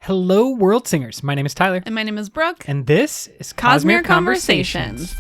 Hello, world singers. My name is Tyler. And my name is Brooke. And this is Cosmere Conversations.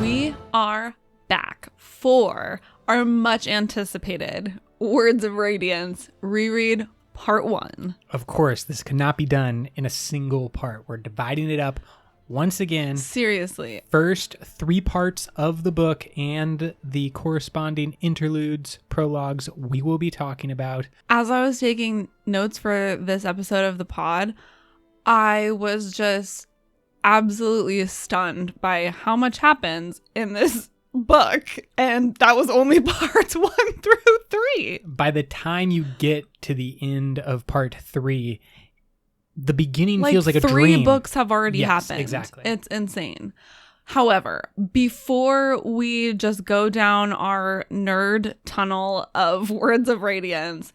We are back for our much anticipated Words of Radiance reread part 1. Of course, this cannot be done in a single part. We're dividing it up once again. Seriously. First 3 parts of the book and the corresponding interludes, prologues we will be talking about. As I was taking notes for this episode of the pod, I was just absolutely stunned by how much happens in this book, and that was only parts 1 through 3. By the time you get to the end of part 3, the beginning feels like a dream. 3 books have already happened. Exactly. It's insane. However, before we just go down our nerd tunnel of Words of Radiance,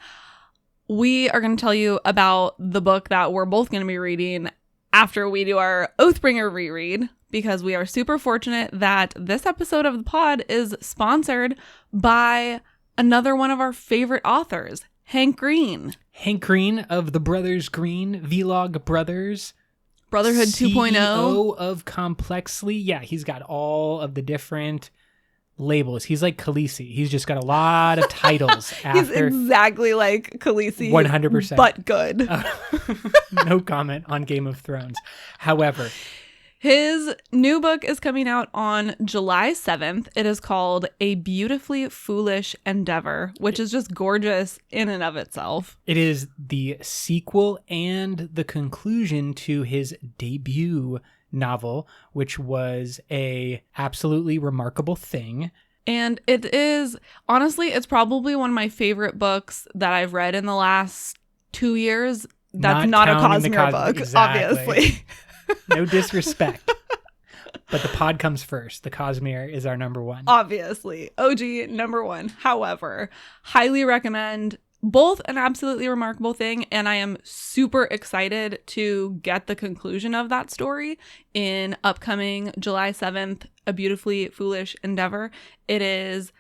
we are going to tell you about the book that we're both going to be reading after we do our Oathbringer reread, because we are super fortunate that this episode of the pod is sponsored by another one of our favorite authors, Hank Green. Hank Green of the Brothers Green, Vlog Brothers. Brotherhood 2.0. CEO of Complexly. Yeah, he's got all of the different labels. He's like Khaleesi. He's just got a lot of titles. He's exactly like Khaleesi. 100%. But good. No comment on Game of Thrones. However, his new book is coming out on July 7th. It is called A Beautifully Foolish Endeavor, which is just gorgeous in and of itself. It is the sequel and the conclusion to his debut novel, which was a absolutely remarkable thing. And it is, honestly, it's probably one of my favorite books that I've read in the last 2 years. That's not a Cosmere book, exactly. Obviously. No disrespect. But the pod comes first. The Cosmere is our number 1. Obviously. OG number 1. However, highly recommend. Both an absolutely remarkable thing, and I am super excited to get the conclusion of that story in upcoming July 7th, A Beautifully Foolish Endeavor. It is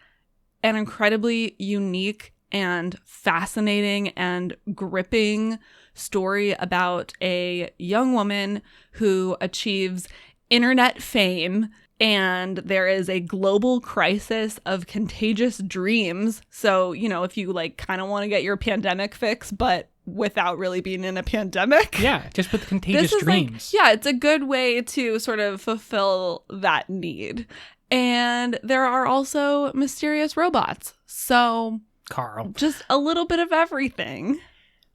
an incredibly unique and fascinating and gripping story about a young woman who achieves internet fame, and there is a global crisis of contagious dreams. So, you know, if you like kind of want to get your pandemic fix, but without really being in a pandemic. Yeah, just with contagious dreams. It's a good way to sort of fulfill that need. And there are also mysterious robots. So, Carl. Just a little bit of everything.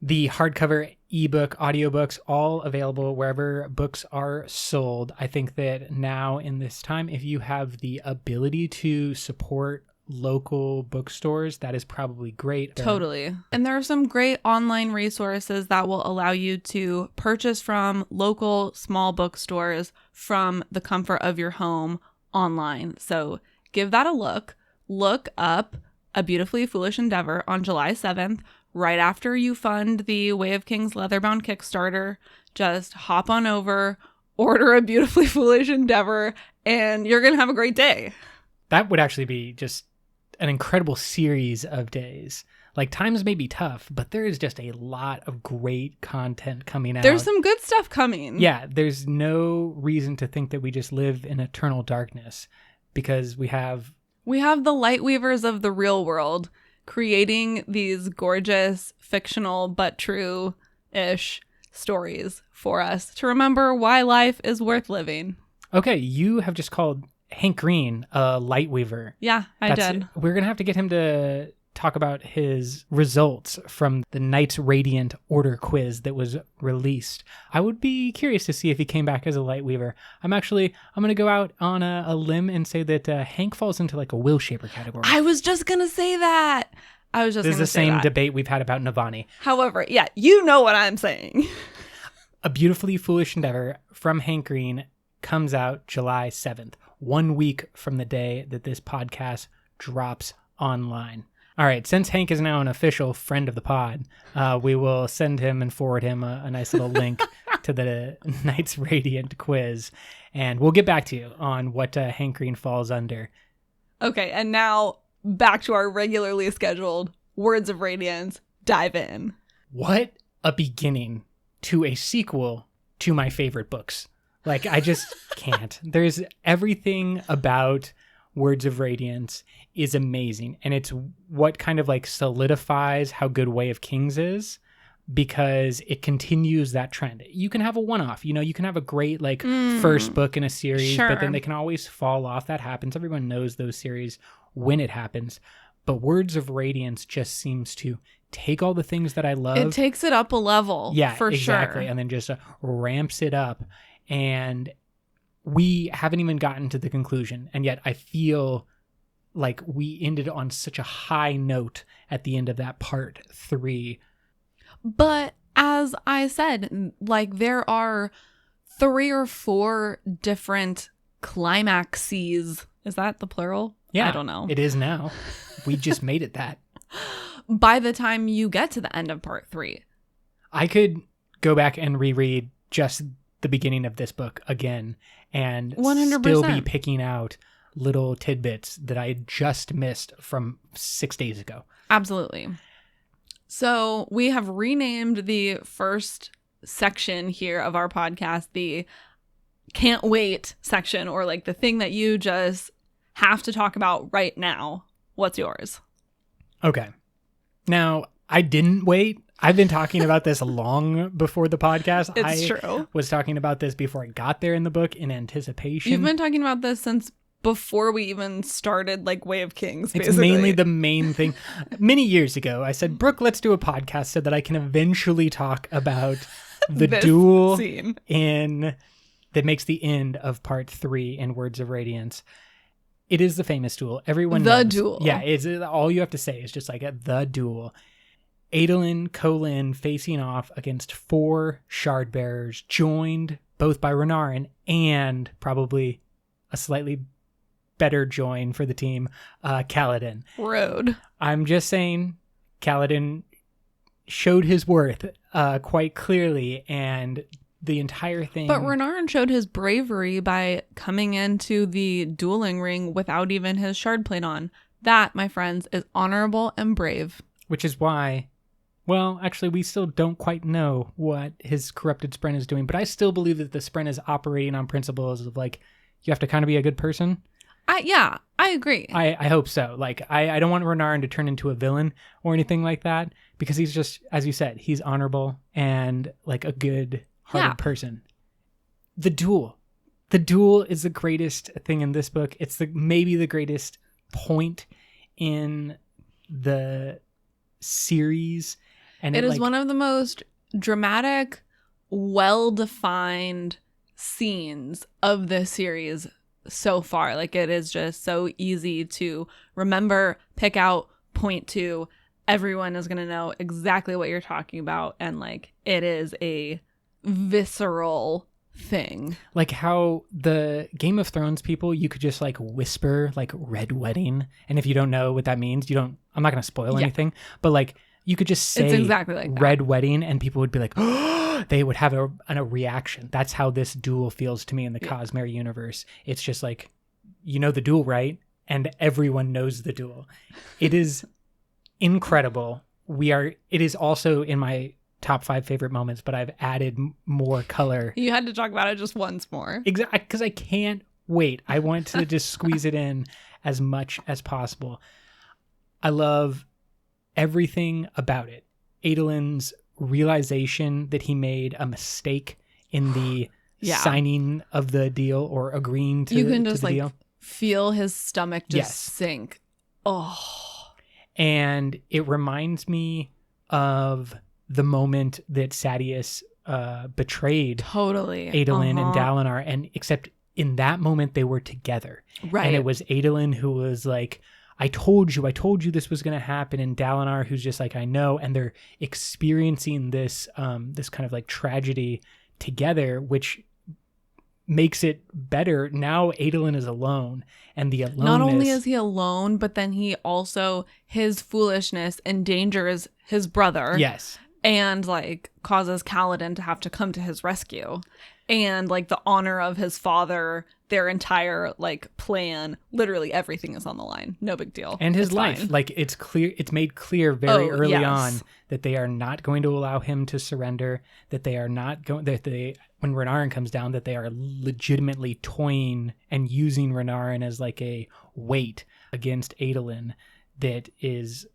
The hardcover, ebook, audiobooks, all available wherever books are sold. I think that now in this time, if you have the ability to support local bookstores, that is probably great. Totally. And there are some great online resources that will allow you to purchase from local small bookstores from the comfort of your home online. So give that a look. Look up A Beautifully Foolish Endeavor on July 7th. Right after you fund the Way of Kings Leatherbound Kickstarter, just hop on over, order A Beautifully Foolish Endeavor, and you're going to have a great day. That would actually be just an incredible series of days. Like, times may be tough, but there is just a lot of great content coming out. There's some good stuff coming. Yeah, there's no reason to think that we just live in eternal darkness, because we have the Lightweavers of the real world creating these gorgeous, fictional, but true-ish stories for us to remember why life is worth living. Okay, you have just called Hank Green a Lightweaver. Yeah, I did. We're going to have to get him to talk about his results from the Knights Radiant Order quiz that was released. I would be curious to see if he came back as a Lightweaver. I'm going to go out on a limb and say that Hank falls into like a Will Shaper category. I was just going to say that. This is the same debate we've had about Navani. However, yeah, you know what I'm saying. A Beautifully Foolish Endeavor from Hank Green comes out July 7th, 1 week from the day that this podcast drops online. All right, since Hank is now an official friend of the pod, we will send him and forward him a nice little link to the Knights Radiant quiz, and we'll get back to you on what Hank Green falls under. Okay, and now back to our regularly scheduled Words of Radiance. Dive in. What a beginning to a sequel to my favorite books. Like, I just can't. There's everything about Words of Radiance is amazing, and it's what kind of like solidifies how good Way of Kings is, because it continues that trend. You can have a one-off, you can have a great like first book in a series, sure. but then they can always fall off. That happens. Everyone knows those series when it happens. But Words of Radiance just seems to take all the things that I love. It takes it up a level. Yeah, for exactly. sure. And then just ramps it up. And we haven't even gotten to the conclusion. And yet I feel like we ended on such a high note at the end of that part 3. But as I said, like there are 3 or 4 different climaxes. Is that the plural? Yeah, I don't know. It is now. We just made it that. By the time you get to the end of part 3. I could go back and reread just the beginning of this book again and 100%. still be picking out little tidbits that I just missed from 6 days ago. Absolutely. So we have renamed the first section here of our podcast the can't wait section, or like the thing that you just have to talk about right now. What's yours? Okay. Now, I didn't wait. I've been talking about this long before the podcast. It's true. Was talking about this before I got there in the book in anticipation. You've been talking about this since before we even started like Way of Kings, basically. It's mainly the main thing. Many years ago, I said, Brooke, let's do a podcast so that I can eventually talk about the duel scene that makes the end of part 3 in Words of Radiance. It is the famous duel. Everyone knows. The duel. Yeah, it's all you have to say is just like the duel. Adolin, Colin facing off against 4 shard bearers, joined both by Renarin and probably a slightly better join for the team, Kaladin. Road. I'm just saying, Kaladin showed his worth quite clearly, and the entire thing. But Renarin showed his bravery by coming into the dueling ring without even his shard plate on. That, my friends, is honorable and brave. Which is why, well, actually, we still don't quite know what his corrupted Spren is doing, but I still believe that the Spren is operating on principles of like, you have to kind of be a good person. I agree. I hope so. Like, I don't want Renarin to turn into a villain or anything like that, because he's just, as you said, he's honorable and like a good-hearted person. The duel is the greatest thing in this book. It's maybe the greatest point in the series, and it is one of the most dramatic, well-defined scenes of this series so far. Like, it is just so easy to remember, pick out, point to. Everyone is going to know exactly what you're talking about, and like, it is a visceral thing. Like how the Game of Thrones people, you could just like whisper like Red Wedding, and if you don't know what that means, I'm not going to spoil anything, but like you could just say it's exactly like that. Red Wedding, and people would be like, oh, they would have a reaction. That's how this duel feels to me in the Cosmere universe. It's just like, the duel, right? And everyone knows the duel. It is incredible. It is also in my top 5 favorite moments, but I've added more color. You had to talk about it just once more. Exactly, because I can't wait. I want to just squeeze it in as much as possible. I love everything about it. Adolin's realization that he made a mistake in the signing of the deal, or agreeing to, you can just to the deal. Feel his stomach just sink. Oh. And it reminds me of the moment that Sadeas betrayed Adolin and Dalinar, and except in that moment they were together. Right. And it was Adolin who was like, I told you this was going to happen, and Dalinar who's just like, I know, and they're experiencing this kind of like tragedy together, which makes it better. Now Adolin is alone, and the aloneness. Not only is he alone, but then he also, his foolishness endangers his brother. Yes. And like causes Kaladin to have to come to his rescue. And like the honor of his father, their entire like plan, literally everything is on the line. No big deal. And his It's life. fine. Like it's made clear very early on that they are not going to allow him to surrender, that they are not going, when Renarin comes down, that they are legitimately toying and using Renarin as like a weight against Adolin that is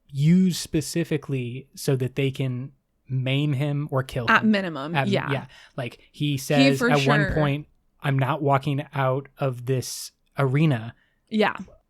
used specifically so that they can maim him or kill him. At minimum, yeah. Like he says at sure. one point, I'm not walking out of this arena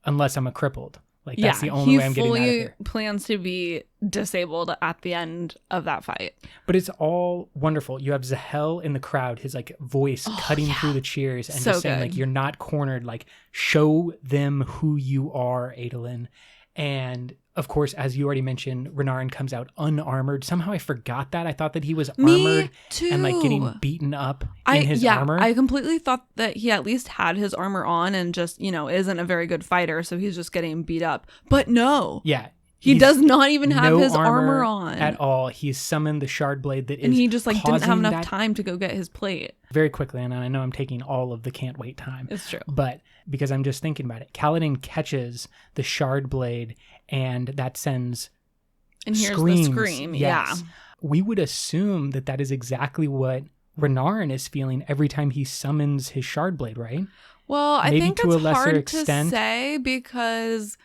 unless I'm a crippled. Like that's the only way I'm getting out of here. He fully plans to be disabled at the end of that fight. But it's all wonderful. You have Zahel in the crowd, his like voice cutting through the cheers and So just saying good. like, you're not cornered. Like show them who you are, Adolin. And of course, as you already mentioned, Renarin comes out unarmored. Somehow I forgot that. I thought that he was armored and like getting beaten up in his armor. I completely thought that he at least had his armor on and just, isn't a very good fighter. So he's just getting beat up. But no. Yeah. He does not even have his armor on. At all. He's summoned the shard blade that is and he just like didn't have enough that time to go get his plate. Very quickly, and I know I'm taking all of the can't wait time. It's true. But because I'm just thinking about it, Kaladin catches the shard blade and that sends and here's screams. The scream. Yes. Yeah. We would assume that that is exactly what Renarin is feeling every time he summons his shard blade, right? Well, I Maybe think to it's a lesser hard extent. to say because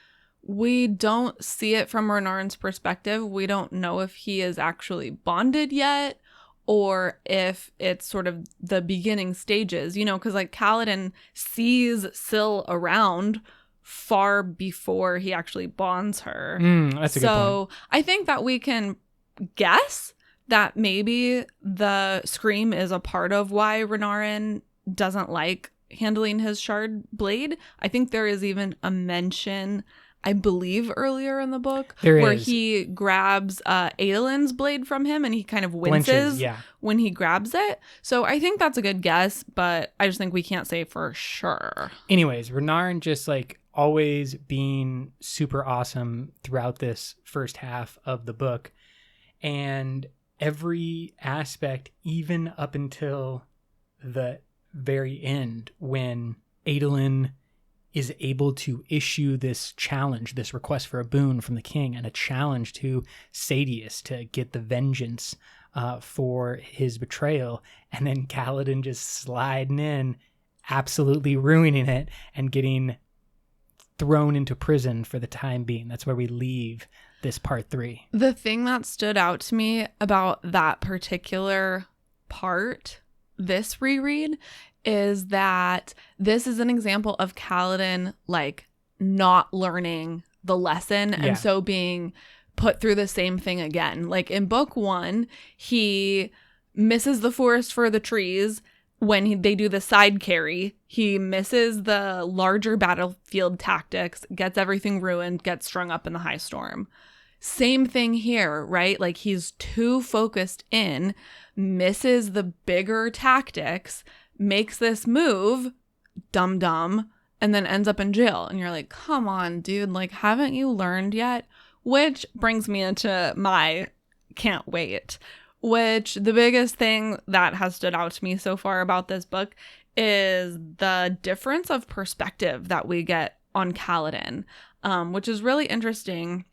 we don't see it from Renarin's perspective. We don't know if he is actually bonded yet or if it's sort of the beginning stages, because like Kaladin sees Syl around far before he actually bonds her. That's a good point. So I think that we can guess that maybe the scream is a part of why Renarin doesn't like handling his shard blade. I think there is even a mention, I believe, earlier in the book where he grabs Adolin's blade from him and he kind of winces when he grabs it. So I think that's a good guess, but I just think we can't say for sure. Anyways, Renarin just like always being super awesome throughout this first half of the book. And every aspect, even up until the very end, when Adolin is able to issue this challenge, this request for a boon from the king, and a challenge to Sadeas to get the vengeance for his betrayal, and then Kaladin just sliding in, absolutely ruining it, and getting thrown into prison for the time being. That's where we leave this part 3. The thing that stood out to me about that particular part, this reread, is that this is an example of Kaladin like not learning the lesson and so being put through the same thing again. Like in book 1, he misses the forest for the trees. When they do the side carry, he misses the larger battlefield tactics, gets everything ruined, gets strung up in the high storm. Same thing here, right? Like he's too focused in, misses the bigger tactics, makes this move, dumb, and then ends up in jail. And you're like, come on, dude, like, haven't you learned yet? Which brings me into my can't wait. Which the biggest thing that has stood out to me so far about this book is the difference of perspective that we get on Kaladin, which is really interesting.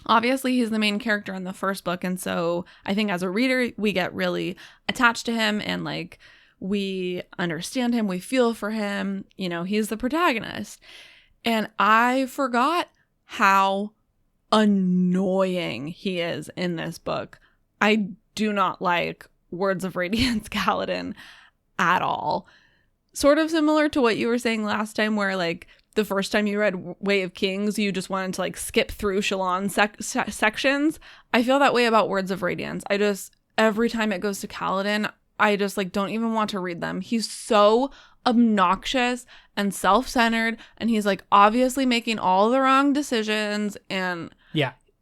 Obviously, he's the main character in the first book, and so I think as a reader, we get really attached to him and like we understand him, we feel for him, he's the protagonist. And I forgot how annoying he is in this book. I do not like Words of Radiance Kaladin at all. Sort of similar to what you were saying last time, where like the first time you read Way of Kings, you just wanted to like skip through Shallan sections. I feel that way about Words of Radiance. Every time it goes to Kaladin, I just like don't even want to read them. He's so obnoxious and self-centered, and he's like obviously making all the wrong decisions, and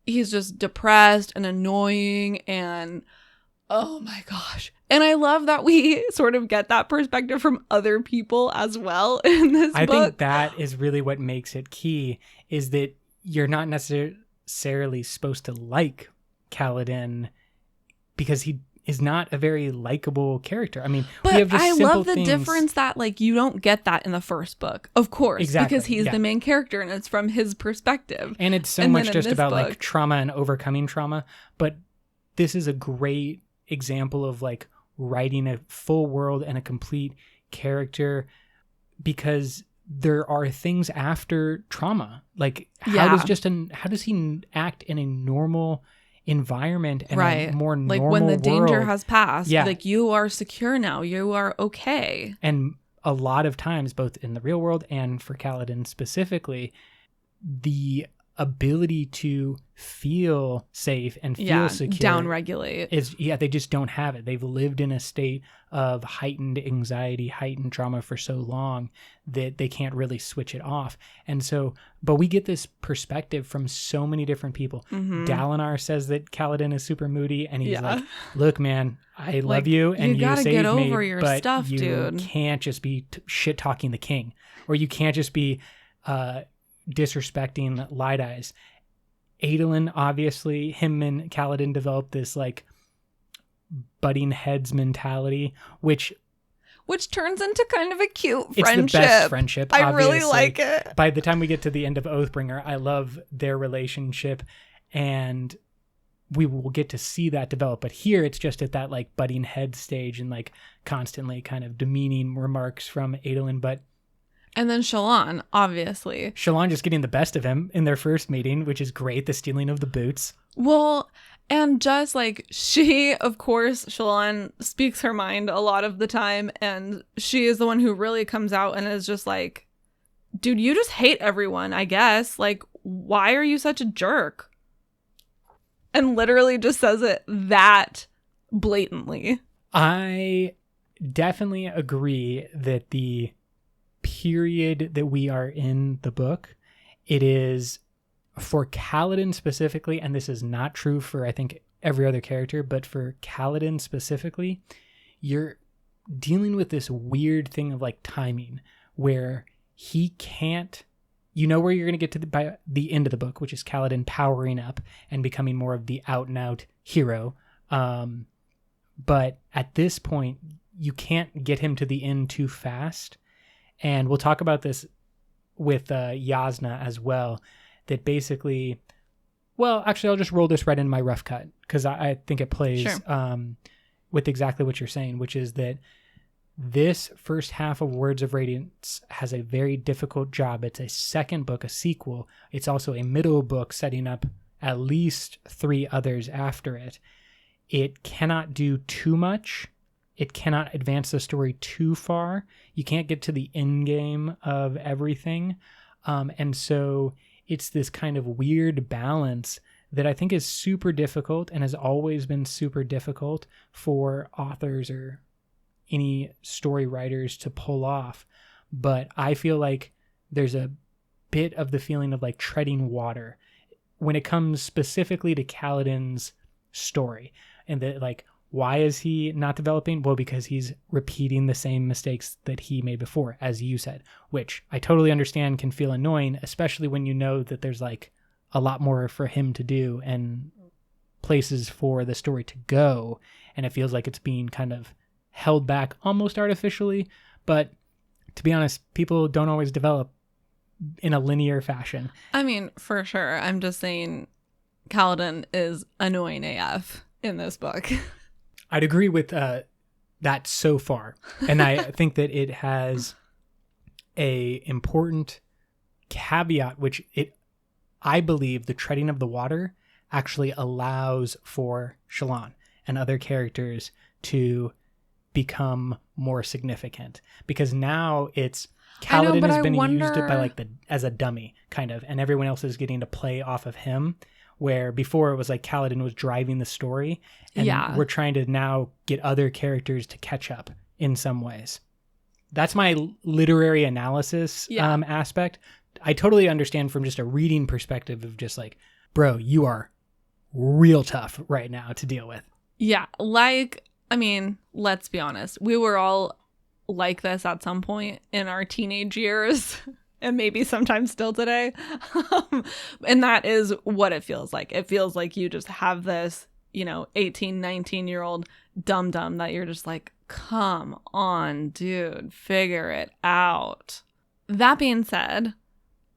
he's just depressed and annoying, and Oh my gosh. And I love that we sort of get that perspective from other people as well in this book. I think that is really what makes it key, is that you're not necessarily supposed to like Kaladin because he is not a very likable character. I mean, but we have just I simple love the things. difference that like you don't get that in the first book, of course, Exactly, because he's yeah. the main character and it's from his perspective. And it's so And much then in just this about book- like trauma and overcoming trauma. But this is a great example of like writing a full world and a complete character, because there are things after trauma. Like how does he act in a normal environment and Right. a more Like normal when the danger world? has passed, Yeah. like you are secure now, you are okay. And a lot of times, both in the real world and for Kaladin specifically, the ability to feel safe and feel secure down regulate. they just don't have it. They've lived in a state of heightened anxiety, heightened trauma for so long that they can't really switch it off. And so, but we get this perspective from so many different people. Dalinar says that Kaladin is super moody, and he's like, look, man, I love you, and you gotta saved get me, over your but stuff, you dude. can't just be shit talking the king, or you can't just be disrespecting Light Eyes. Adolin, obviously, him and Kaladin developed this like butting heads mentality, which turns into kind of a cute it's friendship. the best friendship. I really obviously. like it. By the time we get to the end of Oathbringer, I love their relationship, and we will get to see that develop. But here it's just at that like butting head stage and like constantly kind of demeaning remarks from Adolin. But And then Shallan, obviously. Shallan just getting the best of him in their first meeting, which is great. The stealing of the boots. Well, and just like she, of course, Shallan speaks her mind a lot of the time. And she is the one who really comes out and is just like, dude, you just hate everyone, I guess. Like, why are you such a jerk? And literally just says it that blatantly. I definitely agree that the period that we are in the book, it is for Kaladin specifically, and this is not true for I think every other character, but for Kaladin specifically, you're dealing with this weird thing of like timing where he can't, you know, where you're going to get to by the end of the book, which is Kaladin powering up and becoming more of the out and out hero. But at this point, you can't get him to the end too fast. And we'll talk about this with Yasna as well, that basically, well, actually, I'll just roll this right in my rough cut because I think it plays with exactly what you're saying, which is that this first half of Words of Radiance has a very difficult job. It's a second book, a sequel. It's also a middle book setting up at least 3 others after it. It cannot do too much. It cannot advance the story too far. You can't get to the end game of everything. And so it's this kind of weird balance that I think is super difficult and has always been super difficult for authors or any story writers to pull off. But I feel like there's a bit of the feeling of like treading water when it comes specifically to Kaladin's story. And that like, why is he not developing? Well, because he's repeating the same mistakes that he made before, as you said, which I totally understand can feel annoying, especially when you know that there's like a lot more for him to do and places for the story to go. And it feels like it's being kind of held back almost artificially. But to be honest, people don't always develop in a linear fashion. I mean, for sure. I'm just saying Kaladin is annoying AF in this book. I'd agree with that so far. And I think that it has a important caveat, which I believe the treading of the water actually allows for Shallan and other characters to become more significant. Because now it's Kaladin has been used by as a dummy, kind of, and everyone else is getting to play off of him. Where before it was like Kaladin was driving the story, and we're trying to now get other characters to catch up in some ways. That's my literary analysis aspect. I totally understand from just a reading perspective of just like, bro, you are real tough right now to deal with. Yeah, like, I mean, let's be honest. We were all like this at some point in our teenage years. And maybe sometimes still today. And that is what it feels like. It feels like you just have this, 18, 19-year-old dum-dum that you're just like, come on, dude, figure it out. That being said,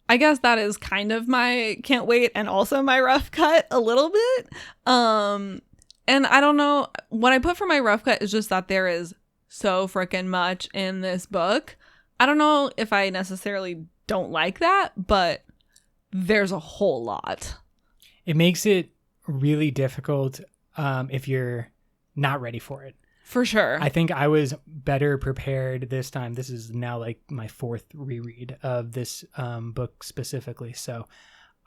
I guess that is kind of my can't wait and also my rough cut a little bit. And I don't know, what I put for my rough cut is just that there is so freaking much in this book. I don't know if I necessarily don't like that, but there's a whole lot. It makes it really difficult if you're not ready for it. For sure. I think I was better prepared this time. This is now like my fourth reread of this book specifically. So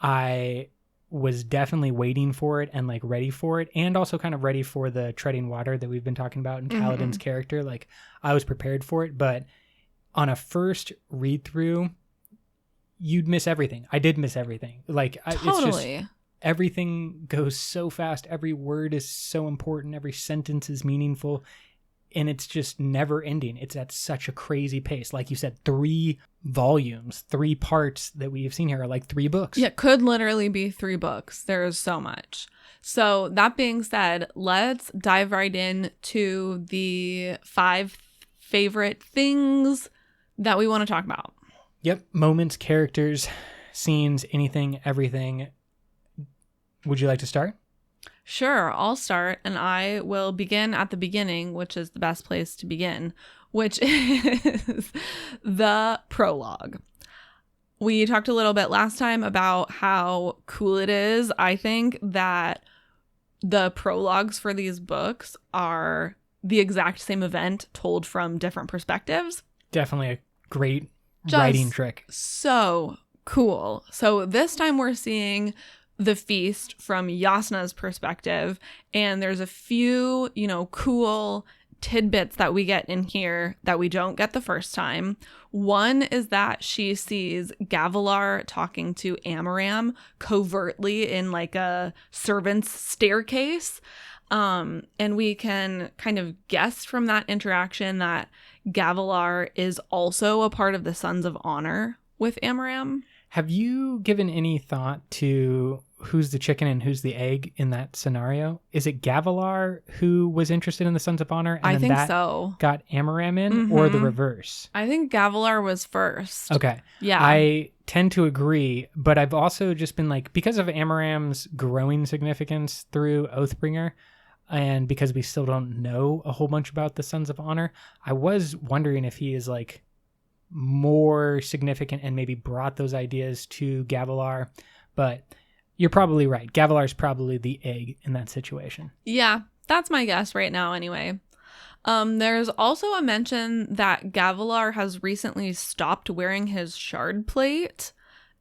I was definitely waiting for it and like ready for it, and also kind of ready for the treading water that we've been talking about in Kaladin's character. Like I was prepared for it, but on a first read through, you'd miss everything. I did miss everything. Like totally. It's just everything goes so fast. Every word is so important. Every sentence is meaningful, and it's just never ending. It's at such a crazy pace. Like you said, 3 volumes, 3 parts that we have seen here are like 3 books. Yeah, could literally be 3 books. There is so much. So that being said, let's dive right in to the 5 favorite things that we want to talk about. Yep. Moments, characters, scenes, anything, everything. Would you like to start? Sure, I'll start, and I will begin at the beginning, which is the best place to begin, which is the prologue. We talked a little bit last time about how cool it is, I think, that the prologues for these books are the exact same event told from different perspectives. Definitely a great writing trick. So cool. So this time we're seeing the feast from Yasna's perspective, and there's a few, cool tidbits that we get in here that we don't get the first time. One is that she sees Gavilar talking to Amaram covertly in like a servant's staircase. And we can kind of guess from that interaction that Gavilar is also a part of the Sons of Honor with Amaram. Have you given any thought to who's the chicken and who's the egg in that scenario? Is it Gavilar who was interested in the Sons of Honor and I then think that so. Got Amaram in, or the reverse? I think Gavilar was first. Okay. Yeah. I tend to agree, but I've also just been like, because of Amaram's growing significance through Oathbringer, and because we still don't know a whole bunch about the Sons of Honor, I was wondering if he is like more significant and maybe brought those ideas to Gavilar. But you're probably right. Gavilar's probably the egg in that situation. Yeah, that's my guess right now anyway. There's also a mention that Gavilar has recently stopped wearing his shard plate,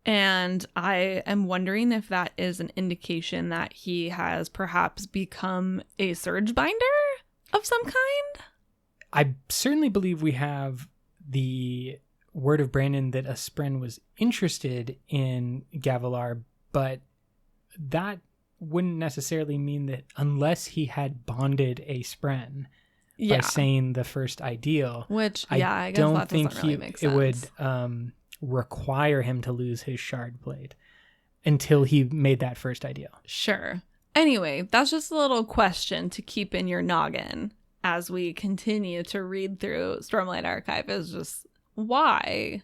and I am wondering if that is an indication that he has perhaps become a surge binder of some kind. I certainly believe we have the word of Brandon that a Spren was interested in Gavilar, but that wouldn't necessarily mean that unless he had bonded a Spren by saying the first ideal. Which, I guess don't that think doesn't really make sense. It would require him to lose his shard blade until he made that first ideal. Sure. Anyway, that's just a little question to keep in your noggin as we continue to read through Stormlight Archive, is just, why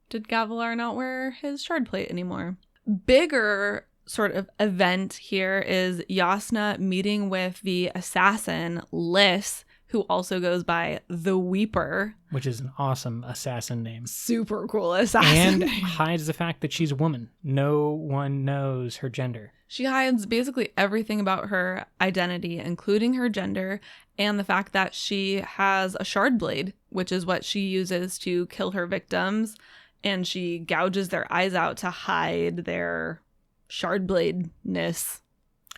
did Gavilar not wear his shard plate anymore? Bigger sort of event here is Yasna meeting with the assassin Lys, who also goes by the Weeper, which is an awesome assassin name. Super cool assassin. And hides the fact that she's a woman. No one knows her gender. She hides basically everything about her identity, including her gender, and the fact that she has a shard blade, which is what she uses to kill her victims, and she gouges their eyes out to hide their shard blade-ness.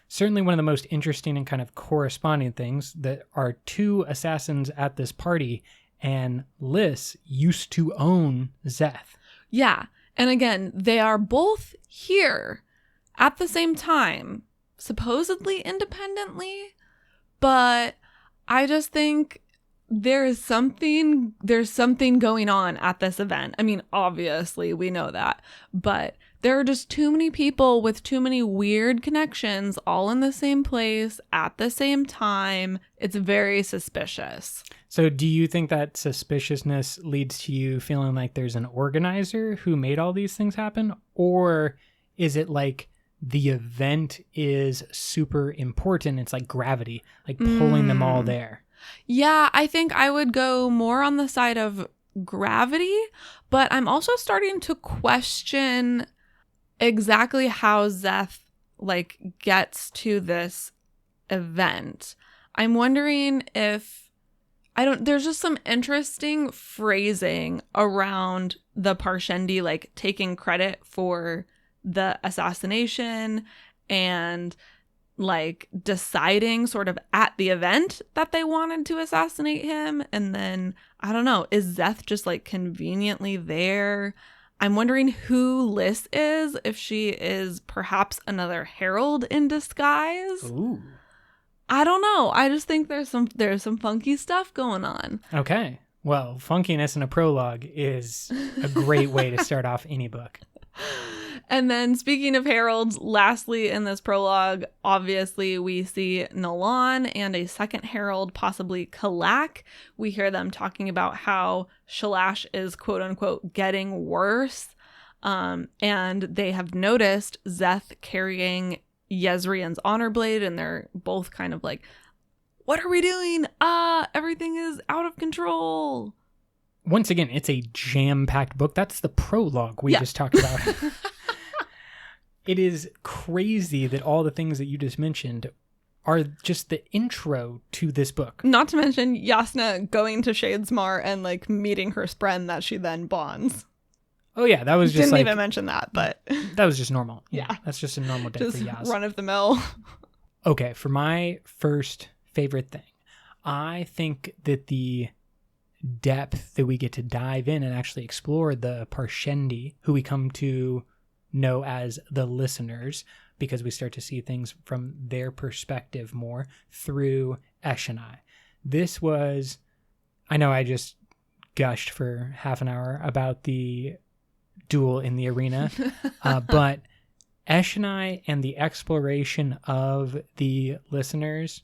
Certainly one of the most interesting and kind of corresponding things that are 2 assassins at this party, and Lys used to own Szeth. Yeah, and again, they are both here at the same time, supposedly independently, But I just think there's something going on at this event. I mean, obviously we know that, but there are just too many people with too many weird connections all in the same place at the same time. It's very suspicious. So do you think that suspiciousness leads to you feeling like there's an organizer who made all these things happen? Or is it like the event is super important? It's like gravity, like pulling them all there. Yeah, I think I would go more on the side of gravity, but I'm also starting to question exactly how Zeth like gets to this event. I'm wondering if there's just some interesting phrasing around the Parshendi like taking credit for the assassination and like deciding sort of at the event that they wanted to assassinate him. And then, I don't know, is Zeth just like conveniently there? I'm wondering who Lys is, if she is perhaps another herald in disguise. Ooh. I don't know. I just think there's some funky stuff going on. Okay. Well, funkiness in a prologue is a great way to start off any book. And then speaking of heralds, lastly in this prologue, obviously we see Nalan and a second herald, possibly Kalak. We hear them talking about how Shalash is quote unquote getting worse. And they have noticed Zeth carrying Yezrian's honor blade, and they're both kind of like, what are we doing? Everything is out of control. Once again, it's a jam-packed book. That's the prologue we just talked about. It is crazy that all the things that you just mentioned are just the intro to this book. Not to mention Yasna going to Shadesmar and like meeting her spren that she then bonds. Oh yeah, that was just Didn't even mention that, but that was just normal. Yeah. That's just a normal day just for Yas. Run of the mill. Okay, for my first favorite thing, I think that the depth that we get to dive in and actually explore the Parshendi, who we come to know as the listeners, because we start to see things from their perspective more through Eshonai. This was, I know I just gushed for half an hour about the duel in the arena, but Eshonai and the exploration of the listeners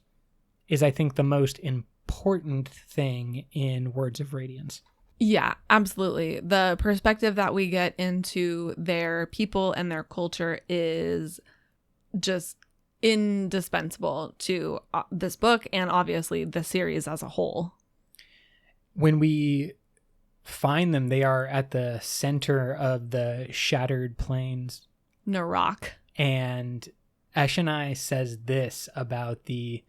is, I think, the most important thing in Words of Radiance. Yeah, absolutely. The perspective that we get into their people and their culture is just indispensable to this book and obviously the series as a whole. When we find them, they are at the center of the shattered plains. Narak. And Eshonai says this about the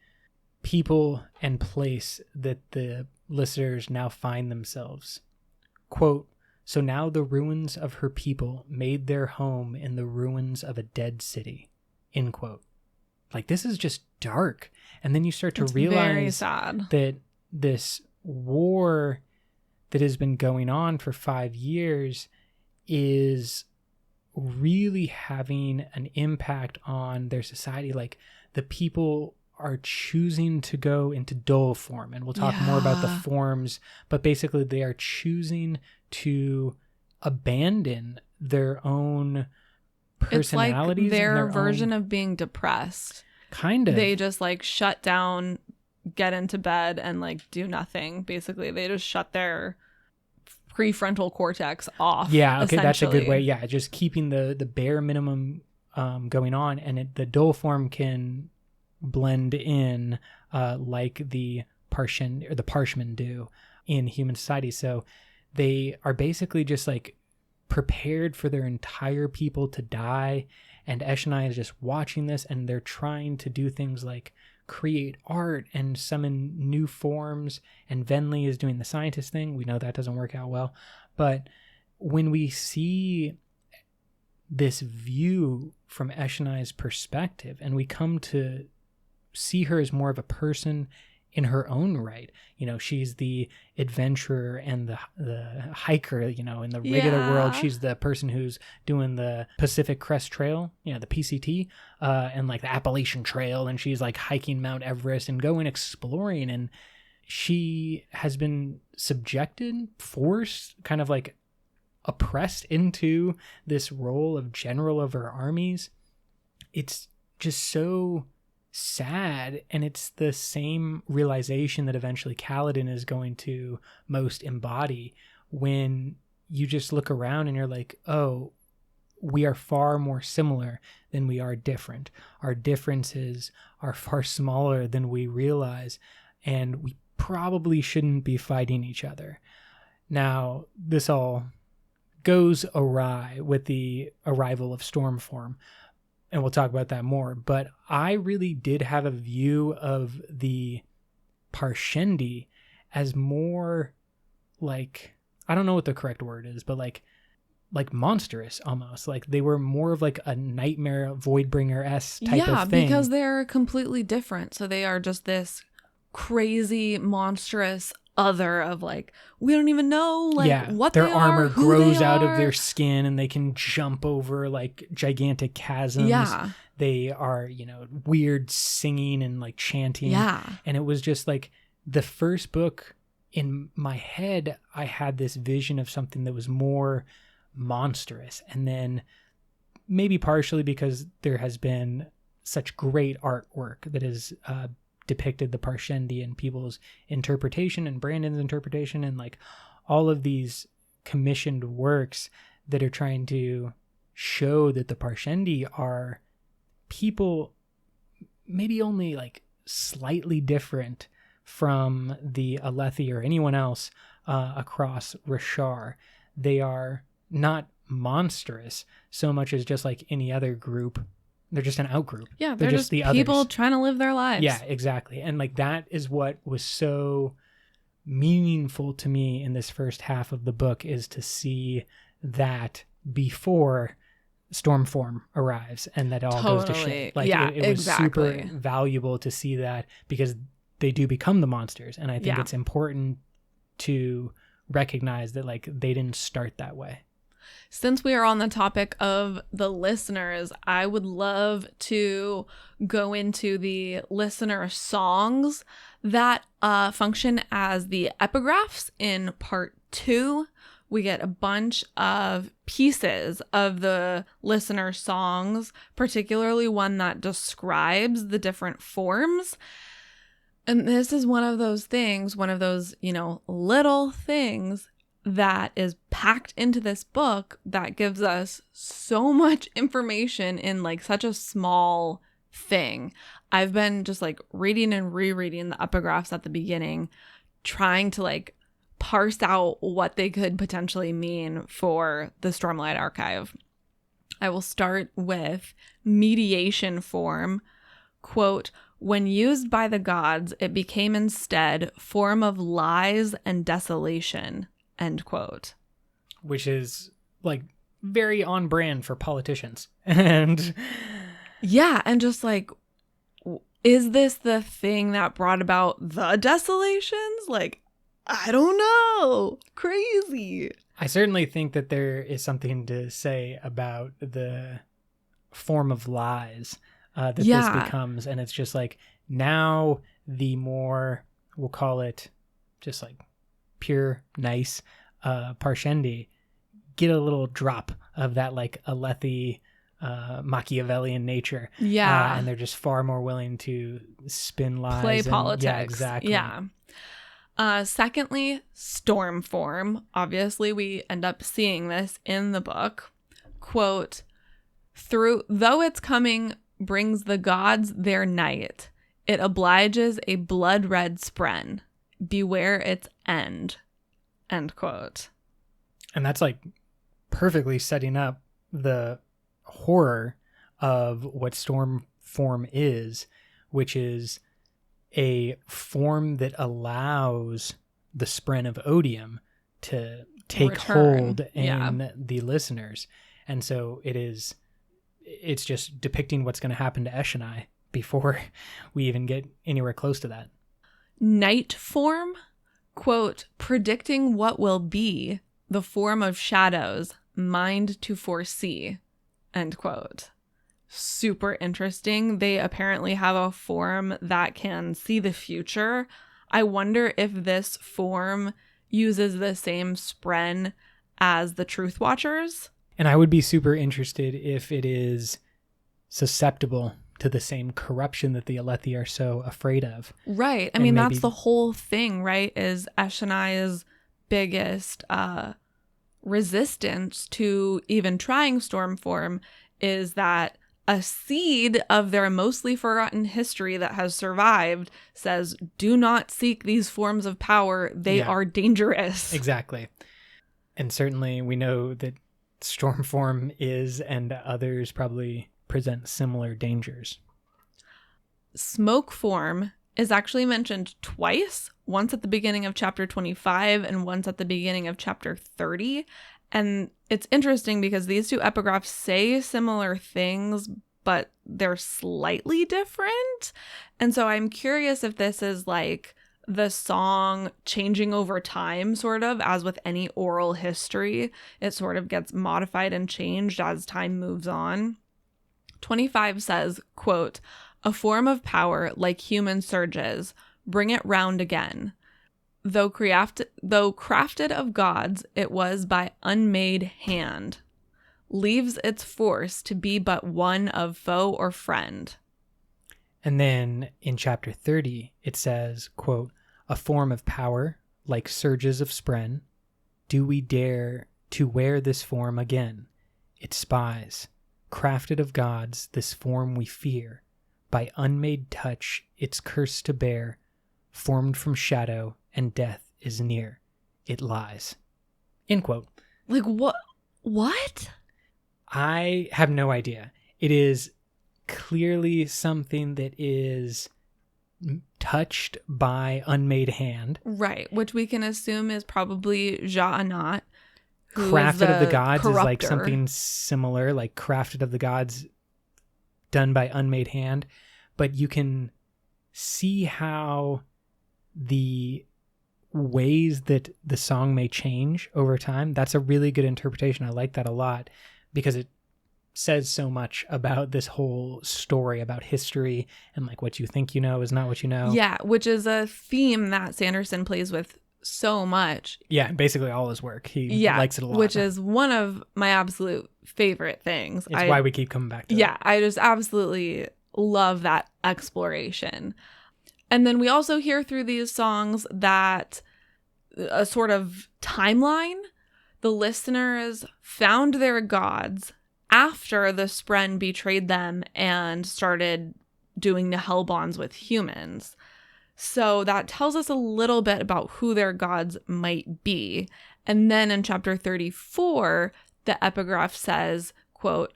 people and place that the listeners now find themselves. Quote, "So now the ruins of her people made their home in the ruins of a dead city." End quote. Like, this is just dark. And then you start to realize very sad that this war that has been going on for 5 years is really having an impact on their society. Like, the people are choosing to go into dull form, and we'll talk more about the forms, but basically they are choosing to abandon their own personalities. It's like their and version of being depressed. Kind of. They just like shut down, get into bed, and like do nothing. Basically, they just shut their prefrontal cortex off. Yeah, okay, that's a good way. Yeah, just keeping the bare minimum going on, and the dull form can blend in like the Parshen or the Parshmen do in human society. So they are basically just like prepared for their entire people to die, and Eshonai is just watching this, and they're trying to do things like create art and summon new forms, and Venli is doing the scientist thing. We know that doesn't work out well, but when we see this view from Eshonai's perspective, and we come to see her as more of a person in her own right. She's the adventurer and the hiker, in the regular world. She's the person who's doing the Pacific Crest Trail, the PCT, and like the Appalachian Trail. And she's like hiking Mount Everest and going exploring. And she has been subjected, forced, kind of like oppressed into this role of general of her armies. It's just so sad, and it's the same realization that eventually Kaladin is going to most embody when you just look around and you're like, oh, we are far more similar than we are different. Our differences are far smaller than we realize, and we probably shouldn't be fighting each other. Now, this all goes awry with the arrival of Stormform, and we'll talk about that more. But I really did have a view of the Parshendi as more like, I don't know what the correct word is, but like monstrous almost. Like they were more of like a nightmare Voidbringer-esque type of thing. Yeah, because they're completely different. So they are just this crazy, monstrous other of like, we don't even know what their they armor are, who grows they out are. of their skin, and they can jump over like gigantic chasms. They are weird singing and like chanting. And it was just like the first book in my head, I had this vision of something that was more monstrous, and then maybe partially because there has been such great artwork that is depicted the Parshendi and people's interpretation and Brandon's interpretation and like all of these commissioned works that are trying to show that the Parshendi are people maybe only like slightly different from the Alethi or anyone else across Roshar. They are not monstrous so much as just like any other group. They're just an outgroup. Yeah, they're just the people others trying to live their lives. Yeah, exactly. And like that is what was so meaningful to me in this first half of the book, is to see that before Stormform arrives and that all goes to shit. Like it was super valuable to see that, because they do become the monsters. And I think it's important to recognize that like they didn't start that way. Since we are on the topic of the listeners, I would love to go into the listener songs that function as the epigraphs in part 2. We get a bunch of pieces of the listener songs, particularly one that describes the different forms. And this is one of those things, little things that is packed into this book that gives us so much information in like such a small thing. I've been just like reading and rereading the epigraphs at the beginning, trying to like parse out what they could potentially mean for the Stormlight Archive. I will start with mediation form. Quote, "When used by the gods, it became instead form of lies and desolation." End quote. Which is like very on brand for politicians. And and just like, is this the thing that brought about the desolations? Like, I don't know. Crazy. I certainly think that there is something to say about the form of lies that this becomes. And it's just like, now the more, we'll call it just like pure, nice Parshendi get a little drop of that like Alethi Machiavellian nature. And they're just far more willing to spin lies. Play politics. Yeah, exactly. Secondly, storm form. Obviously, we end up seeing this in the book. Quote, though its coming brings the gods their night, it obliges a blood-red spren. Beware its end. End quote. And that's like perfectly setting up the horror of what storm form is, which is a form that allows the spren of odium to take hold in the listeners. And so it's just depicting what's going to happen to Eshonai before we even get anywhere close to that. Night form, quote, predicting what will be, the form of shadows, mind to foresee, end quote. Super interesting. They apparently have a form that can see the future. I wonder if this form uses the same spren as the Truth Watchers. And I would be super interested if it is susceptible to the same corruption that the Alethi are so afraid of. Right. I And mean, maybe- that's the whole thing, right? Is Eshonai's biggest resistance to even trying storm form is that a seed of their mostly forgotten history that has survived says, do not seek these forms of power. They are dangerous. Exactly. And certainly we know that storm form is, and others probably present similar dangers. Smoke form is actually mentioned twice, once at the beginning of chapter 25 and once at the beginning of chapter 30. And it's interesting because these two epigraphs say similar things, but they're slightly different. And so I'm curious if this is like the song changing over time, sort of, as with any oral history. It sort of gets modified and changed as time moves on. 25 says, quote, a form of power like human surges, bring it round again. Though crafted of gods, it was by unmade hand. Leaves its force to be but one of foe or friend. And then in chapter 30, it says, quote, a form of power like surges of spren. Do we dare to wear this form again? It spies. Crafted of gods, this form we fear. By unmade touch, its curse to bear. Formed from shadow, and death is near. It lies. End quote. Like, what? What? I have no idea. It is clearly something that is touched by unmade hand. Right, which we can assume is probably Ja'anat. Crafted of the gods is like corruptor. something similar, like crafted of the gods done by unmade hand. But you can see how the ways that the song may change over time. That's a really good interpretation. I like that a lot because it says so much about this whole story, about history, and like what you think you know is not what you know. Yeah, which is a theme that Sanderson plays with so much. Yeah, basically all his work. He likes it a lot. Which is one of my absolute favorite things. It's why we keep coming back to it. Yeah, I just absolutely love that exploration. And then we also hear through these songs that a sort of timeline. The listeners found their gods after the Spren betrayed them and started doing the hell bonds with humans. So that tells us a little bit about who their gods might be. And then in chapter 34, the epigraph says, quote,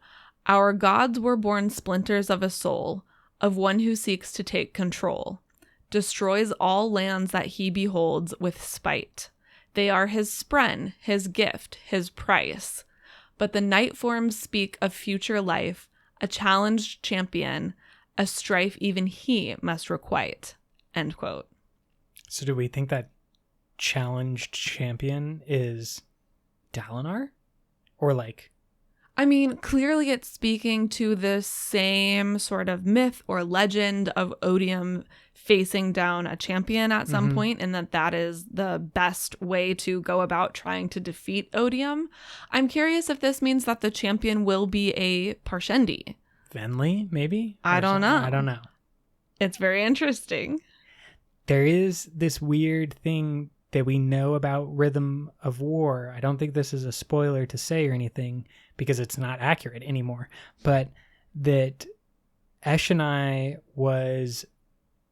our gods were born splinters of a soul, of one who seeks to take control, destroys all lands that he beholds with spite. They are his spren, his gift, his price. But the night forms speak of future life, a challenged champion, a strife even he must requite. End quote. So do we think that challenged champion is Dalinar? Or like... I mean, clearly it's speaking to the same sort of myth or legend of Odium facing down a champion at some point, and that is the best way to go about trying to defeat Odium. I'm curious if this means that the champion will be a Parshendi. Venli, maybe? I don't know. I don't know. It's very interesting. There is this weird thing that we know about Rhythm of War. I don't think this is a spoiler to say or anything because it's not accurate anymore, but that Eshonai was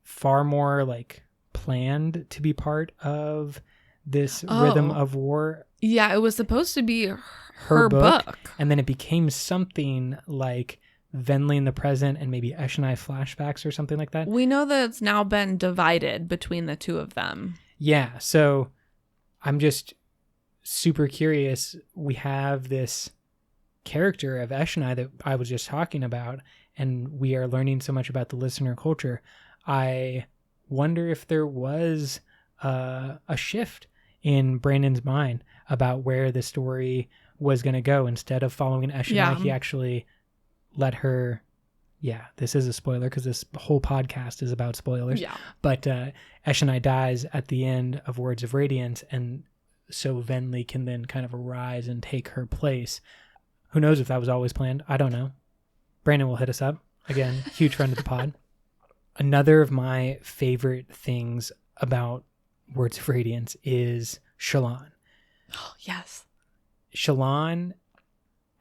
far more like planned to be part of this Rhythm of War. Yeah, it was supposed to be her book. And then it became something like Venli in the present and maybe Eshonai flashbacks or something like that. We know that it's now been divided between the two of them. Yeah, so I'm just super curious. We have this character of Eshonai that I was just talking about, and we are learning so much about the listener culture. I wonder if there was a shift in Brandon's mind about where the story was going to go. Instead of following Eshonai, he actually let her... Yeah, this is a spoiler because this whole podcast is about spoilers. Yeah. But Eshonai dies at the end of Words of Radiance, and so Venli can then kind of arise and take her place. Who knows if that was always planned? I don't know. Brandon will hit us up. Again, huge friend of the pod. Another of my favorite things about Words of Radiance is Shallan. Oh, yes. Shallan,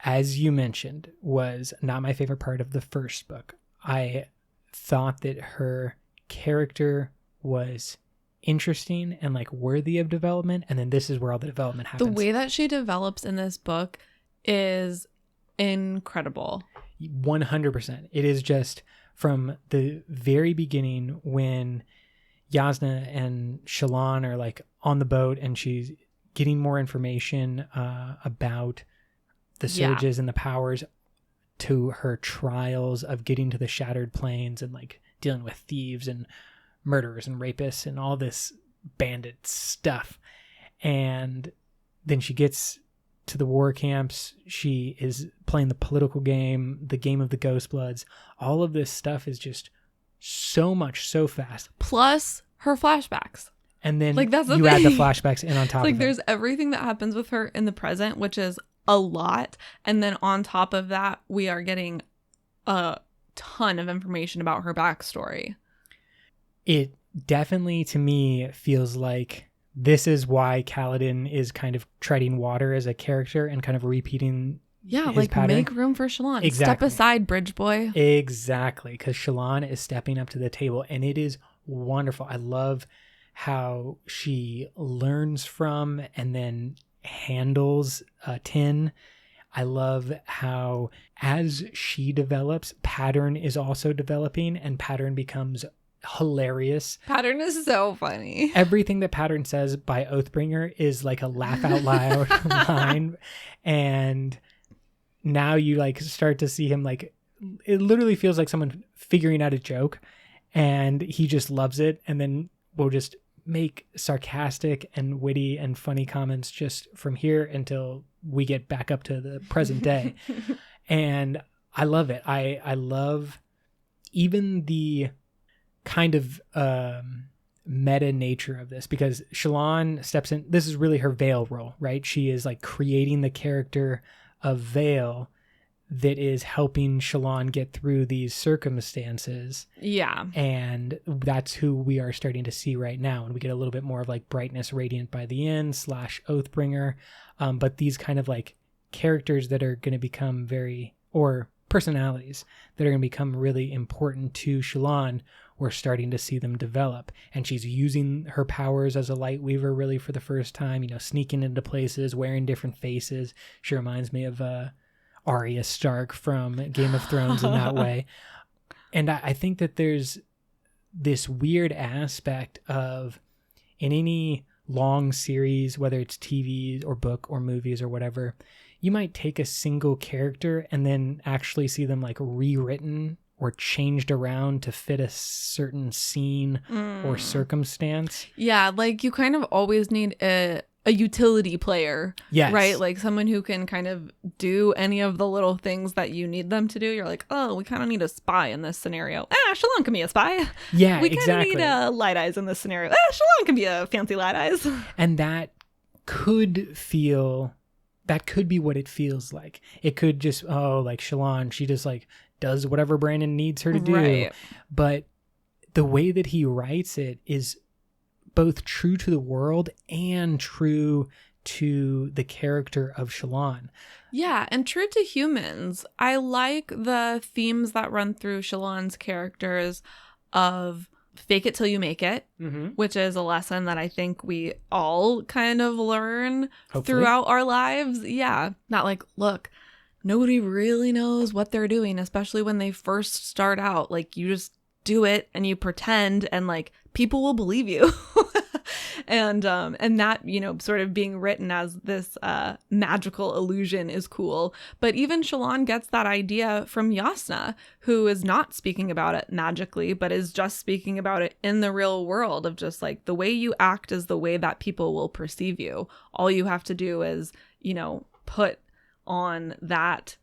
as you mentioned, was not my favorite part of the first book. I thought that her character was interesting and like worthy of development, and then this is where all the development happens. The way that she develops in this book is incredible. 100%. It is just from the very beginning when Yasna and Shallan are like on the boat and she's getting more information about the surges and the powers, to her trials of getting to the Shattered Plains and like dealing with thieves and murderers and rapists and all this bandit stuff. And then she gets to the war camps. She is playing the political game, the game of the Ghost Bloods. All of this stuff is just so much, so fast. Plus her flashbacks. And then like, that's the you thing. add the flashbacks in on top of it. There's everything that happens with her in the present, which is a lot. And then on top of that, we are getting a ton of information about her backstory. It definitely, to me, feels like this is why Kaladin is kind of treading water as a character and kind of repeating his pattern. Make room for Shallan. Exactly. Step aside, bridge boy. Exactly, because Shallan is stepping up to the table, and it is wonderful. I love how she learns from and then handles Tin. I love how as she develops, Pattern is also developing, and Pattern becomes hilarious. Pattern is so funny. Everything that Pattern says by Oathbringer is like a laugh out loud line, and now you like start to see him like, it literally feels like someone figuring out a joke, and he just loves it, and then we'll just make sarcastic and witty and funny comments just from here until we get back up to the present day. And I love it. I love even the kind of meta nature of this, because Shallan steps in. This is really her Veil role, right? She is like creating the character of Veil that is helping Shallan get through these circumstances. Yeah. And that's who we are starting to see right now. And we get a little bit more of like Brightness Radiant by the end / Oathbringer. But these kind of like characters that are going to become or personalities that are going to become really important to Shallan, we're starting to see them develop. And she's using her powers as a light weaver really for the first time, sneaking into places, wearing different faces. She reminds me of Arya Stark from Game of Thrones in that way. And I think that there's this weird aspect of, in any long series, whether it's TV or book or movies or whatever, you might take a single character and then actually see them like rewritten or changed around to fit a certain scene or circumstance. Yeah, like you kind of always need a utility player. Yes. Right? Like someone who can kind of do any of the little things that you need them to do. You're like, oh, we kind of need a spy in this scenario. Shallan can be a spy. Yeah, we kind of exactly. need Light Eyes in this scenario. Shallan can be a fancy Light Eyes. And that could be what it feels like. It could just, like Shallan, she just like does whatever Brandon needs her to do. Right. But the way that he writes it is both true to the world and true to the character of Shallan. Yeah, and true to humans. I like the themes that run through Shallan's characters of fake it till you make it, which is a lesson that I think we all kind of learn throughout our lives. Yeah, not like, look, nobody really knows what they're doing, especially when they first start out. Like, you just do it and you pretend, and like people will believe you. And that, sort of being written as this magical illusion is cool. But even Shallan gets that idea from Yasna, who is not speaking about it magically, but is just speaking about it in the real world of just like the way you act is the way that people will perceive you. All you have to do is, put on that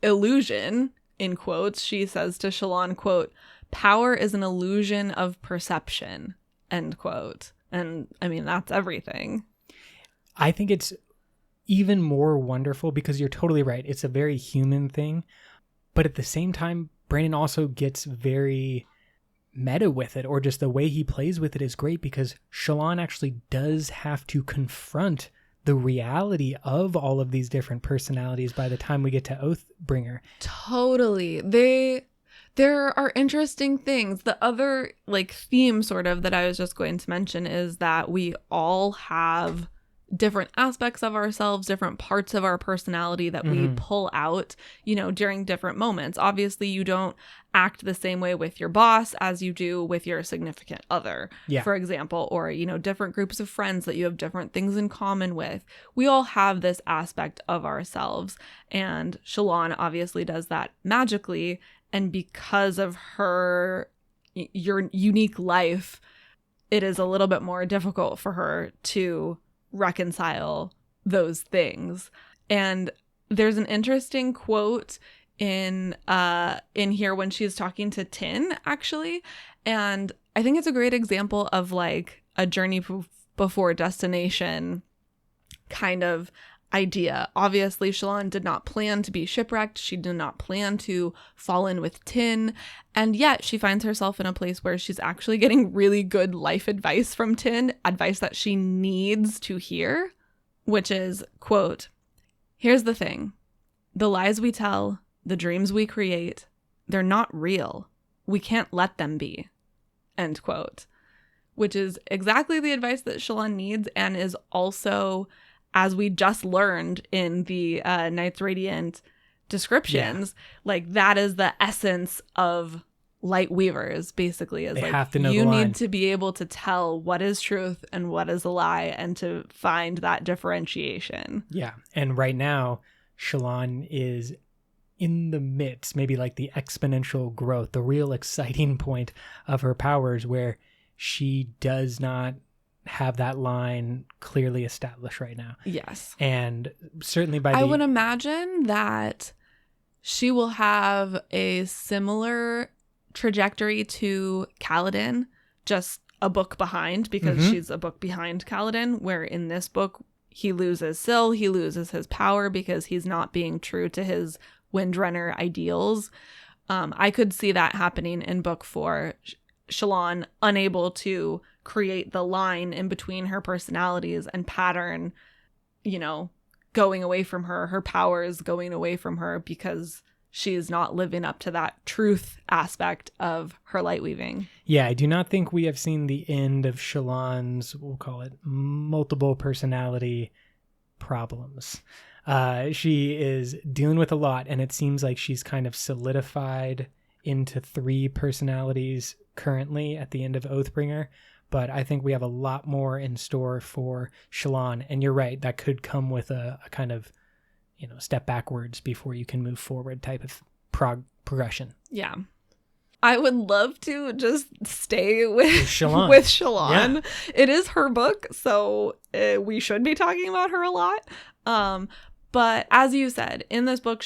illusion, in quotes. She says to Shallan, quote, "Power is an illusion of perception," end quote. And I mean, that's everything. I think it's even more wonderful because you're totally right. It's a very human thing. But at the same time, Brandon also gets very meta with it, or just the way he plays with it is great because Shallan actually does have to confront the reality of all of these different personalities by the time we get to Oathbringer. Totally. There are interesting things. The other theme sort of that I was just going to mention is that we all have different aspects of ourselves, different parts of our personality that we pull out, during different moments. Obviously, you don't act the same way with your boss as you do with your significant other, for example, or, different groups of friends that you have different things in common with. We all have this aspect of ourselves, and Shallan obviously does that magically. And because of your unique life, it is a little bit more difficult for her to reconcile those things. And there's an interesting quote in here when she's talking to Tin, actually, and I think it's a great example of a journey before destination kind of idea. Obviously, Shallan did not plan to be shipwrecked. She did not plan to fall in with Tin, and yet she finds herself in a place where she's actually getting really good life advice from Tin, advice that she needs to hear, which is, quote, "Here's the thing. The lies we tell, the dreams we create, they're not real. We can't let them be," end quote, which is exactly the advice that Shallan needs, and is also, as we just learned in the Knights Radiant descriptions, that is the essence of light weavers, basically, is they have to know you the line. need to be able to tell what is truth and what is a lie, and to find that differentiation. Yeah. And right now, Shallan is in the midst, maybe the exponential growth, the real exciting point of her powers, where she does not have that line clearly established right now. Yes. And certainly I would imagine that she will have a similar trajectory to Kaladin, just a book behind, because she's a book behind Kaladin, where in this book he loses Syl, he loses his power because he's not being true to his Windrunner ideals. I could see that happening in book 4. Shallan unable to create the line in between her personalities and pattern, going away from her powers going away from her because she is not living up to that truth aspect of her light weaving. Yeah, I do not think we have seen the end of Shallan's, we'll call it, multiple personality problems. She is dealing with a lot, and it seems like she's kind of solidified into 3 personalities currently at the end of Oathbringer. But I think we have a lot more in store for Shallan. And you're right, that could come with a kind of, step backwards before you can move forward type of progression. Yeah. I would love to just stay with Shallan. with Shallan. Yeah. It is her book, so we should be talking about her a lot. But as you said, in this book,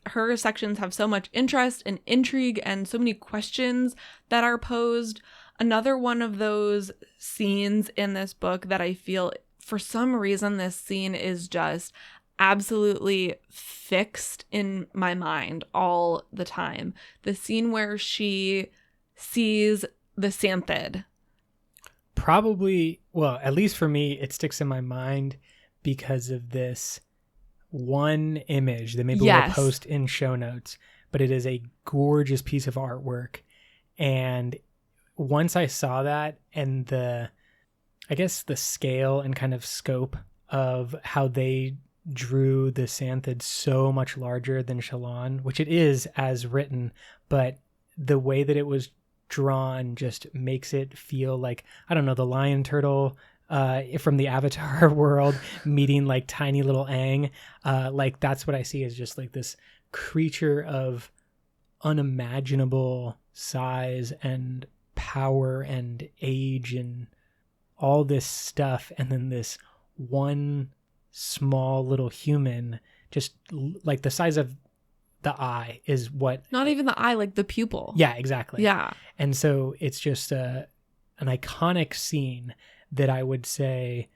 her sections have so much interest and intrigue and so many questions that are posed. Another one of those scenes in this book that I feel, for some reason, this scene is just absolutely fixed in my mind all the time. The scene where she sees the Xanthid. Probably, well, at least for me, it sticks in my mind because of this one image that maybe we'll post in show notes, but it is a gorgeous piece of artwork. And once I saw that, and the scale and kind of scope of how they drew the Xanthid so much larger than Shallan, which it is as written, but the way that it was drawn just makes it feel like, I don't know, the lion turtle from the Avatar world meeting like tiny little Aang. Like that's what I see, is just like this creature of unimaginable size and power and age and all this stuff, and then this one small little human, just like the size of the eye is what... Not even the eye, like the pupil. Yeah, exactly. Yeah. And so it's just an iconic scene that I would say,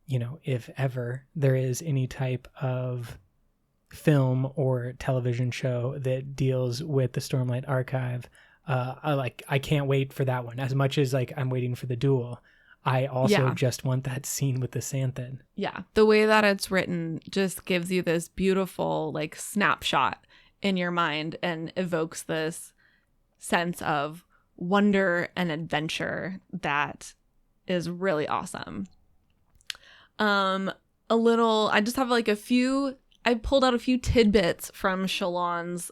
you know, if ever there is any type of film or television show that deals with the Stormlight Archive, I can't wait for that one. As much as like I'm waiting for the duel, I also just want that scene with the Santhan. Yeah. The way that it's written just gives you this beautiful like snapshot in your mind and evokes this sense of wonder and adventure that is really awesome. I just have like I pulled out a few tidbits from Shallan's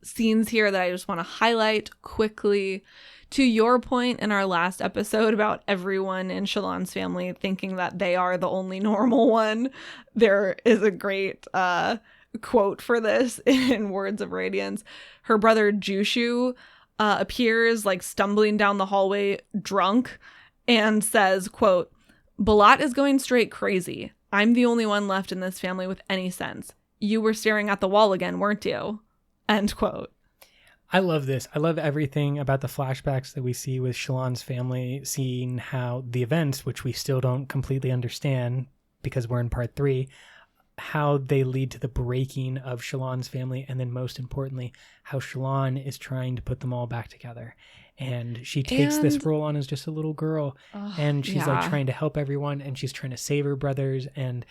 scenes here that I just want to highlight quickly. To your point in our last episode about everyone in Shallan's family thinking that they are the only normal one, there is a great quote for this in Words of Radiance. Her brother Jushu appears like stumbling down the hallway drunk and says, quote, "Balat is going straight crazy. I'm the only one left in this family with any sense. You were staring at the wall again, weren't you?" End quote. I love this. I love everything about the flashbacks that we see with Shallan's family, seeing how the events, which we still don't completely understand because we're in part 3, how they lead to the breaking of Shallan's family, and then most importantly, how Shallan is trying to put them all back together. And she takes this role on as just a little girl, and she's like trying to help everyone, and she's trying to save her brothers and,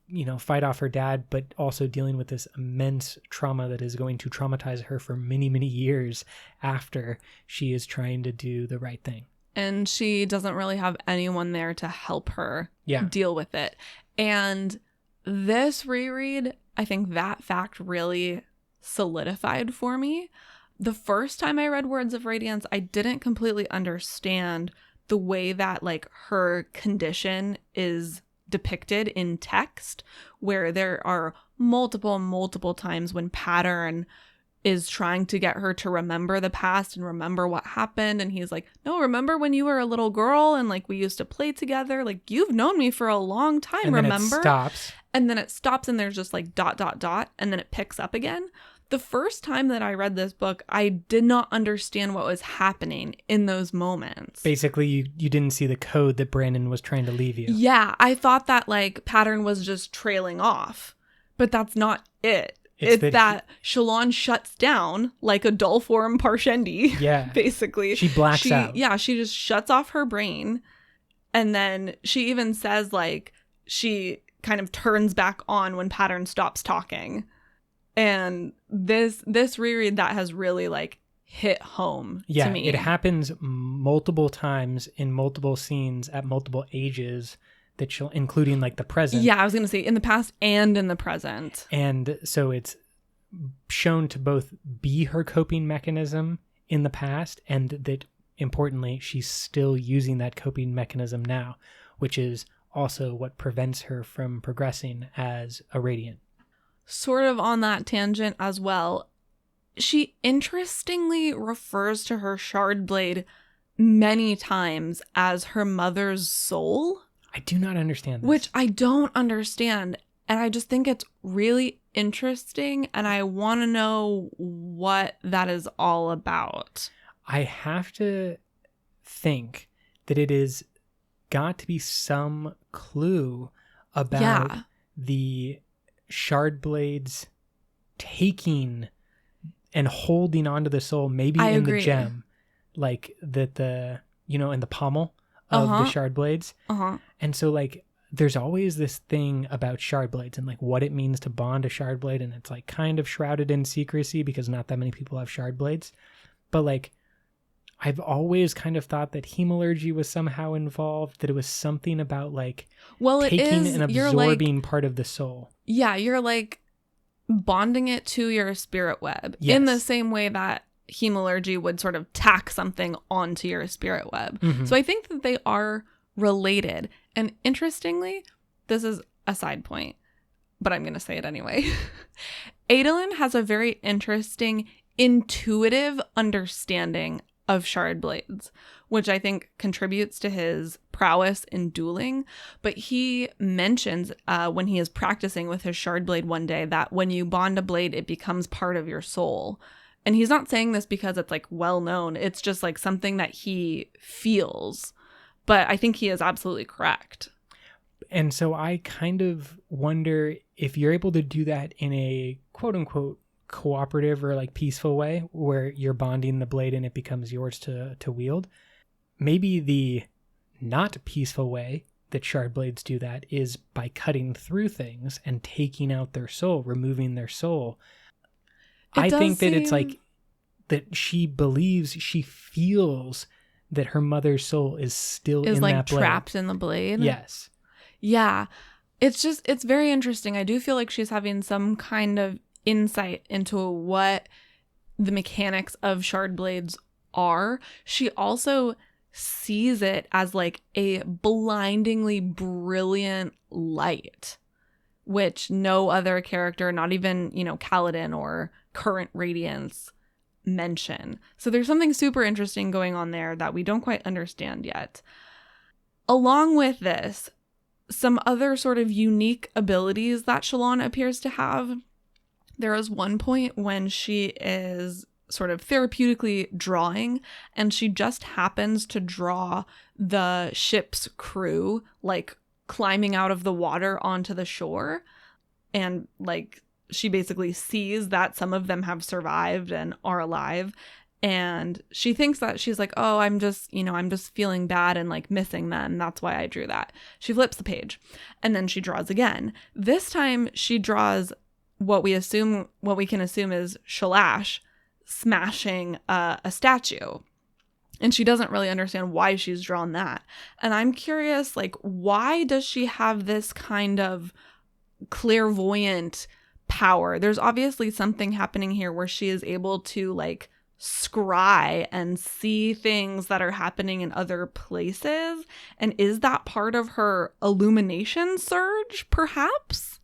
you know, fight off her dad, but also dealing with this immense trauma that is going to traumatize her for many, many years after she is trying to do the right thing. And she doesn't really have anyone there to help her deal with it. And this reread, I think that fact really solidified for me. The first time I read Words of Radiance, I didn't completely understand the way that like her condition is depicted in text, where there are multiple times when Pattern is trying to get her to remember the past and remember what happened. And he's like, "No, remember when you were a little girl and like we used to play together? Like you've known me for a long time, and remember?" And then it stops. And then it stops and there's just like ... and then it picks up again. The first time that I read this book, I did not understand what was happening in those moments. Basically, you didn't see the code that Brandon was trying to leave you. Yeah, I thought that like Pattern was just trailing off, but that's not it. It's that Shallan shuts down like a dull form Parshendi. Yeah. Basically. She blacks out. Yeah, she just shuts off her brain. And then she even says like she kind of turns back on when Pattern stops talking. And this reread that has really like hit home to me. Yeah, it happens multiple times in multiple scenes at multiple ages, that she'll, including like the present. Yeah, I was going to say in the past and in the present. And so it's shown to both be her coping mechanism in the past, and that importantly, she's still using that coping mechanism now, which is also what prevents her from progressing as a Radiant. Sort of on that tangent as well, she interestingly refers to her shard blade many times as her mother's soul. I do not understand this. Which I don't understand. And I just think it's really interesting. And I want to know what that is all about. I have to think that it is got to be some clue about the shard blades taking and holding onto the soul, maybe I in agree. the gem, like that the, you know, in the pommel of the shard blades. And so like there's always this thing about shard blades and like what it means to bond a shard blade, and it's like kind of shrouded in secrecy because not that many people have shard blades. But like I've always kind of thought that hemalurgy was somehow involved, that it was something about like taking and absorbing part of the soul. Yeah, you're like bonding it to your spirit web in the same way that hemalurgy would sort of tack something onto your spirit web. Mhm. So I think that they are related. And interestingly, this is a side point, but I'm going to say it anyway. Adolin has a very interesting intuitive understanding of shard blades, which I think contributes to his prowess in dueling. But he mentions when he is practicing with his shard blade one day that when you bond a blade, it becomes part of your soul. And he's not saying this because it's like well known. It's just like something that he feels. But I think he is absolutely correct. And so I kind of wonder if you're able to do that in a quote unquote cooperative or like peaceful way where you're bonding the blade and it becomes yours to wield. Maybe the not peaceful way that shard blades do that is by cutting through things and taking out their soul, removing their soul. I think that it's like that she believes, she feels that her mother's soul is still in like that blade. Trapped in the blade. Yes. Yeah. It's very interesting. I do feel like she's having some kind of insight into what the mechanics of shard blades are. She also sees it as like a blindingly brilliant light, which no other character, not even, Kaladin or current Radiance, mention. So there's something super interesting going on there that we don't quite understand yet. Along with this, some other sort of unique abilities that Shallan appears to have. There is one point when she is sort of therapeutically drawing, and she just happens to draw the ship's crew like climbing out of the water onto the shore. And like she basically sees that some of them have survived and are alive. And she thinks that she's like, oh, I'm just feeling bad and like missing them. That's why I drew that. She flips the page and then she draws again. This time she draws what we can assume is Shalash smashing a statue. And she doesn't really understand why she's drawn that. And I'm curious, like, why does she have this kind of clairvoyant power? There's obviously something happening here where she is able to like scry and see things that are happening in other places. And is that part of her illumination surge, perhaps?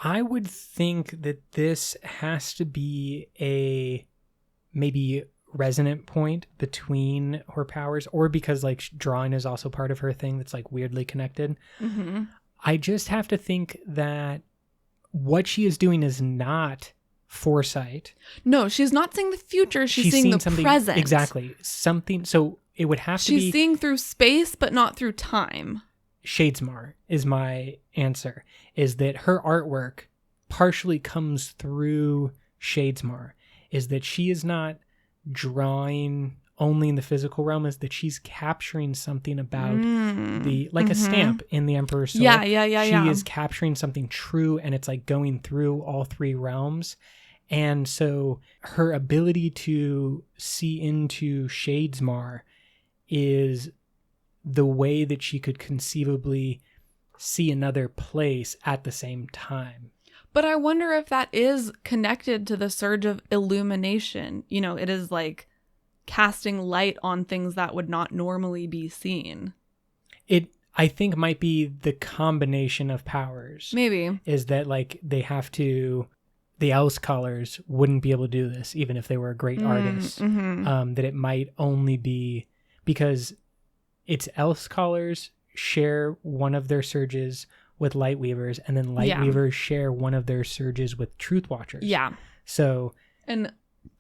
I would think that this has to be a maybe resonant point between her powers, or because like drawing is also part of her thing that's like weirdly connected. Mm-hmm. I just have to think that what she is doing is not foresight. No, she's not seeing the future. She's seeing the present. Exactly. Something. So it would have to be. She's seeing through space, but not through time. Shadesmar is my answer. Is that her artwork partially comes through Shadesmar? Is that she is not drawing only in the physical realm, is that she's capturing something about a stamp in the Emperor's Soul. She is capturing something true, and it's like going through all three realms. And so her ability to see into Shadesmar is the way that she could conceivably see another place at the same time. But I wonder if that is connected to the surge of illumination. It is like casting light on things that would not normally be seen. It, I think, might be the combination of powers. Maybe. Is that like they have to, the Else Scholars wouldn't be able to do this even if they were a great artist. Mm-hmm. That it might only be because it's Else Scholars share one of their surges with Lightweavers, and then Lightweavers share one of their surges with Truth Watchers. Yeah. So, and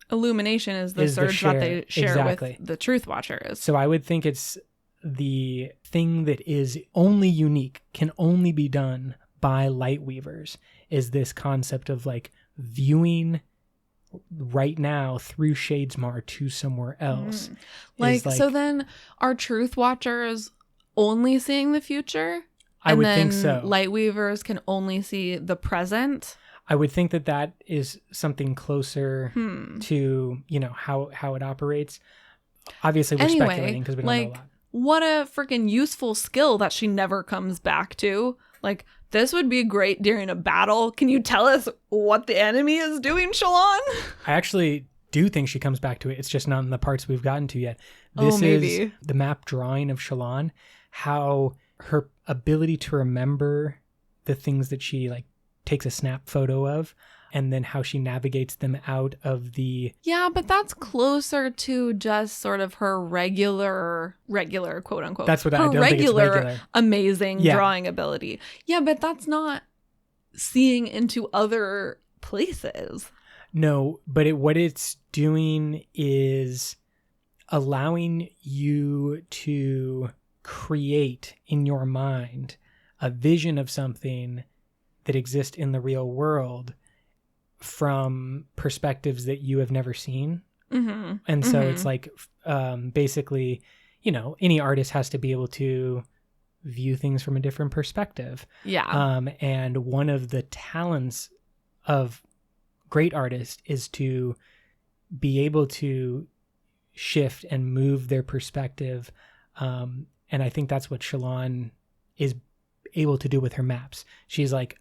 illumination is the surge that they share with the Truth Watchers. So I would think it's the thing that is only unique, can only be done by Lightweavers, is this concept of like viewing right now through Shadesmar to somewhere else. So then are Truth Watchers only seeing the future? I would think so. Lightweavers can only see the present? I would think that is something closer to, how it operates. Obviously, we're speculating because we don't know a lot. What a freaking useful skill that she never comes back to. Like, this would be great during a battle. Can you tell us what the enemy is doing, Shallan? I actually do think she comes back to it. It's just not in the parts we've gotten to yet. This is the map drawing of Shallan, how her ability to remember the things that she like takes a snap photo of, and then how she navigates them out of the... Yeah, but that's closer to just sort of her regular quote unquote. That's what I don't think it's regular. Amazing drawing ability. Yeah, but that's not seeing into other places. No, but what it's doing is allowing you to create in your mind a vision of something that exists in the real world from perspectives that you have never seen. Mm-hmm. And so it's like basically, you know, any artist has to be able to view things from a different perspective. Yeah. And one of the talents of great artists is to be able to shift and move their perspective. And I think that's what Shallan is able to do with her maps. She's like,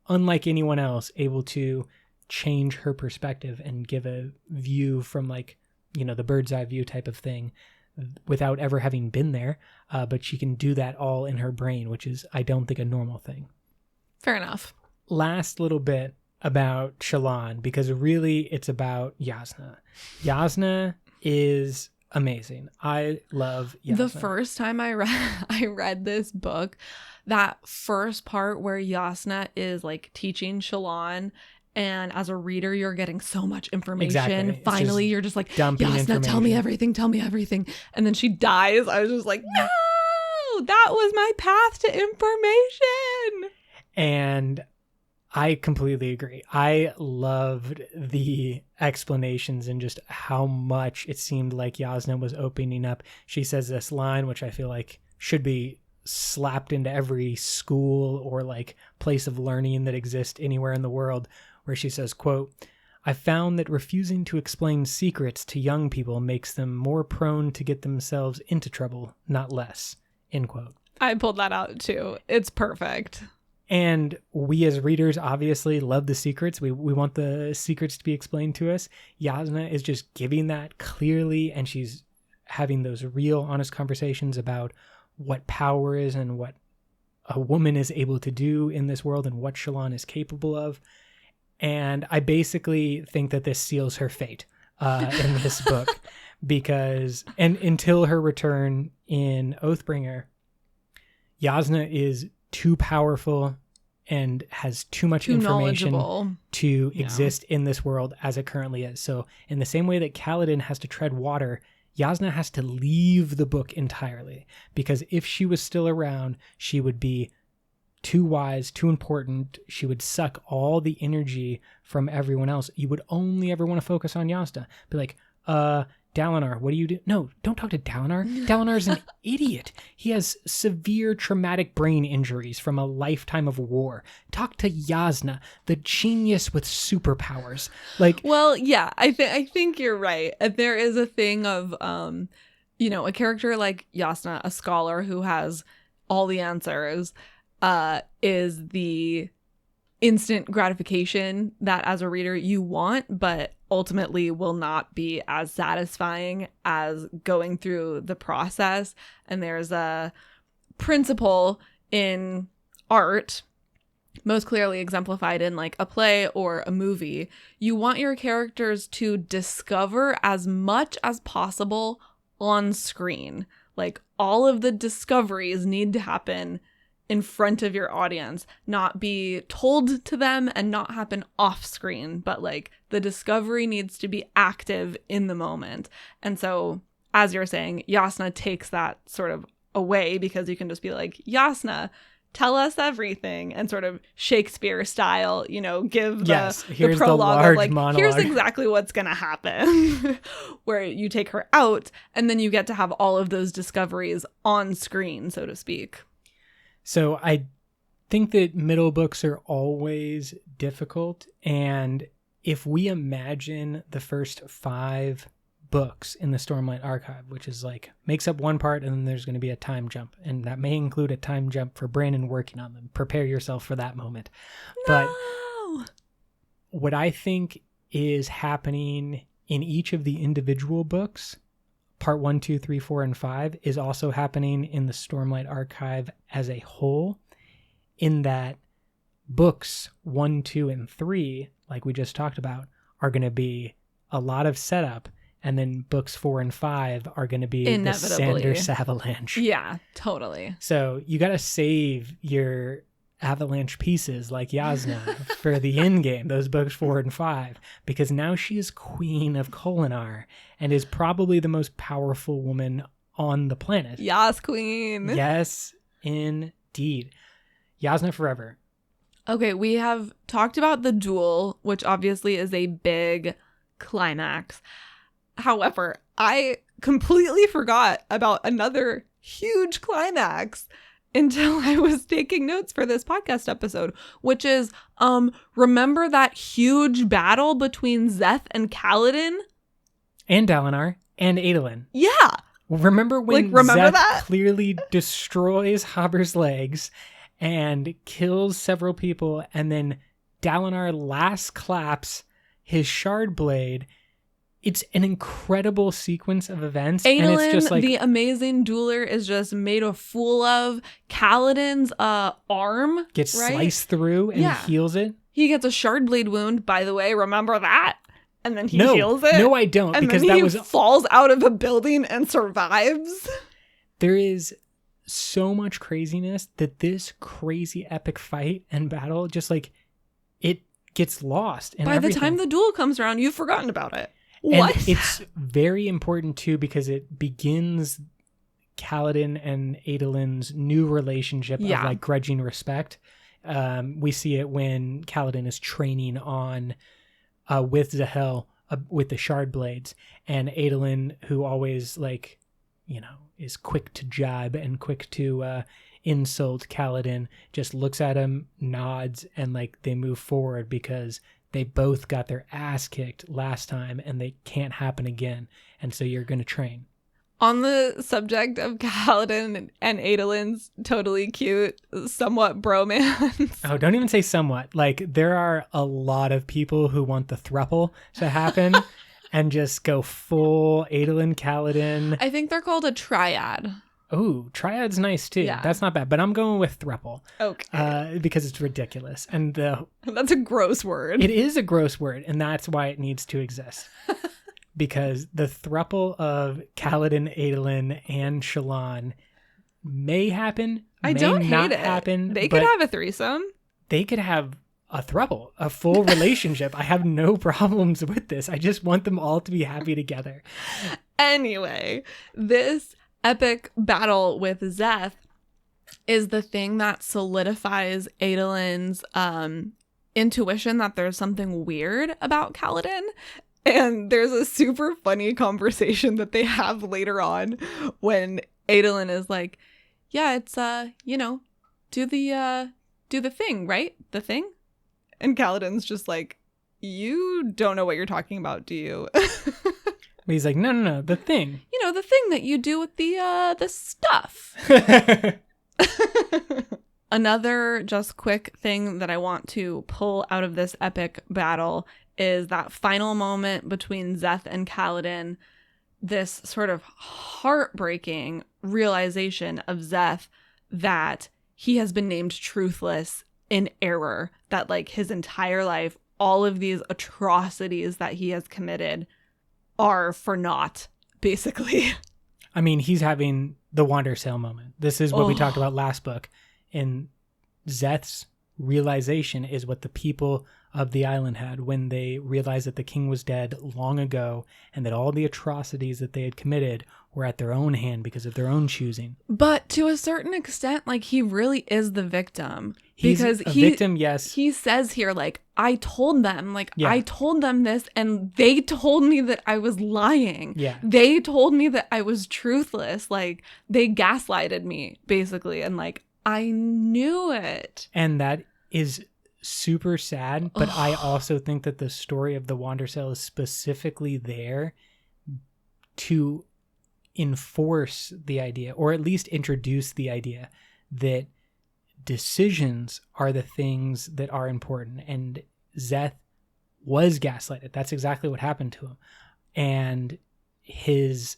unlike anyone else, able to change her perspective and give a view from like, you know, the bird's eye view type of thing without ever having been there. But she can do that all in her brain, which is, I don't think, a normal thing. Fair enough. Last little bit about Shallan, because really it's about Jasnah. Jasnah is amazing. I love Jasnah. The first time I read this book, that first part where Jasnah is like teaching Shallan, and as a reader you're getting so much information. Exactly. Finally you're just like, Jasnah, tell me everything. And then she dies. I was just like, no, that was my path to information. And I completely agree. I loved the explanations and just how much it seemed like Jasnah was opening up. She says this line, which I feel like should be slapped into every school or like place of learning that exists anywhere in the world, where she says, quote, "I found that refusing to explain secrets to young people makes them more prone to get themselves into trouble, not less," end quote. I pulled that out too. It's perfect. And we as readers obviously love the secrets. We want the secrets to be explained to us. Jasnah is just giving that clearly, and she's having those real, honest conversations about what power is and what a woman is able to do in this world and what Shallan is capable of. And I basically think that this seals her fate in this book, because until her return in Oathbringer, Jasnah is too powerful and has too much information to exist in this world as it currently is. So in the same way that Kaladin has to tread water, Jasnah has to leave the book entirely, because if she was still around, she would be too wise, too important. She would suck all the energy from everyone else. You would only ever want to focus on Jasnah. Be like, Dalinar, what do you do? No, don't talk to Dalinar. Dalinar's an idiot. He has severe traumatic brain injuries from a lifetime of war. Talk to Jasnah, the genius with superpowers. Like, well, yeah, I think you're right. There is a thing of, you know, a character like Jasnah, a scholar who has all the answers, is the instant gratification that as a reader you want, but ultimately will not be as satisfying as going through the process. And there's a principle in art, most clearly exemplified in like a play or a movie. You want your characters to discover as much as possible on screen. Like, all of the discoveries need to happen in front of your audience, not be told to them and not happen off screen, but like the discovery needs to be active in the moment. And so, as you're saying, Jasnah takes that sort of away, because you can just be like, Jasnah, tell us everything, and sort of Shakespeare style, you know, give the prologue of like, monologue. Here's exactly what's gonna happen, where you take her out and then you get to have all of those discoveries on screen, so to speak. So I think that middle books are always difficult. And if we imagine the first 5 books in the Stormlight Archive, which is like, makes up one part, and then there's going to be a time jump. And that may include a time jump for Brandon working on them. Prepare yourself for that moment. No! But what I think is happening in each of the individual books, part 1, 2, 3, 4, and 5 is also happening in the Stormlight Archive as a whole, in that books 1, 2, and 3, like we just talked about, are going to be a lot of setup, and then books 4 and 5 are going to be the Sanders avalanche. Yeah, totally. So you got to save your avalanche pieces like Yasna for the end game, those books 4 and 5, because now she is queen of Kholinar and is probably the most powerful woman on the planet. Yas queen. Yes, indeed. Yasna forever. Okay, we have talked about the duel, which obviously is a big climax. However, I completely forgot about another huge climax until I was taking notes for this podcast episode, which is, remember that huge battle between Szeth and Kaladin? And Dalinar and Adolin. Yeah. Remember when remember Szeth that? clearly destroys Haber's legs and kills several people, and then Dalinar last claps his shard blade. It's an incredible sequence of events. Adolin, and it's just like, the amazing dueler, is just made a fool of. Kaladin's arm gets sliced through and heals it. He gets a shard blade wound, by the way. Remember that? And then he heals it. No, I don't. And because then he that was falls out of a building and survives. There is so much craziness that this crazy epic fight and battle just like it gets lost. And by the time the duel comes around, you've forgotten about it. What? And it's very important too because it begins Kaladin and Adolin's new relationship of like grudging respect. We see it when Kaladin is training on with Zahel with the shard blades, and Adolin, who always like, you know, is quick to jibe and quick to insult Kaladin, just looks at him, nods, and like they move forward because they both got their ass kicked last time and they can't happen again. And so you're going to train. On the subject of Kaladin and Adolin's totally cute, somewhat bromance. Oh, don't even say somewhat. Like, there are a lot of people who want the throuple to happen and just go full Adolin, Kaladin. I think they're called a triad. Oh, triad's nice too. Yeah. That's not bad, but I'm going with throuple. Okay. Because it's ridiculous. And that's a gross word. It is a gross word, and that's why it needs to exist. Because the throuple of Kaladin, Adolin, and Shallan may happen, I may don't not hate it. happen. They could have a threesome. They could have a throuple, a full relationship. I have no problems with this. I just want them all to be happy together. Anyway, this epic battle with Szeth is the thing that solidifies Adolin's intuition that there's something weird about Kaladin. And there's a super funny conversation that they have later on when Adolin is like, yeah, it's, you know, do the thing, right? The thing? And Kaladin's just like, you don't know what you're talking about, do you? He's like, no, the thing. You know, the thing that you do with the stuff. Another just quick thing that I want to pull out of this epic battle is that final moment between Szeth and Kaladin, this sort of heartbreaking realization of Szeth that he has been named truthless in error, that like his entire life, all of these atrocities that he has committed are for naught, basically. I mean, he's having the Wandersail moment. This is what we talked about last book. And Szeth's realization is what the people of the island had when they realized that the king was dead long ago and that all the atrocities that they had committed were at their own hand because of their own choosing. But to a certain extent, like, he really is the victim. He's a victim, yes. He says here, like, I told them this and they told me that I was lying. Yeah. They told me that I was truthless. Like, they gaslighted me, basically. And like, I knew it. And that is super sad, but I also think that the story of the Wandersail is specifically there to enforce the idea, or at least introduce the idea, that decisions are the things that are important. And Szeth was gaslighted. That's exactly what happened to him. and his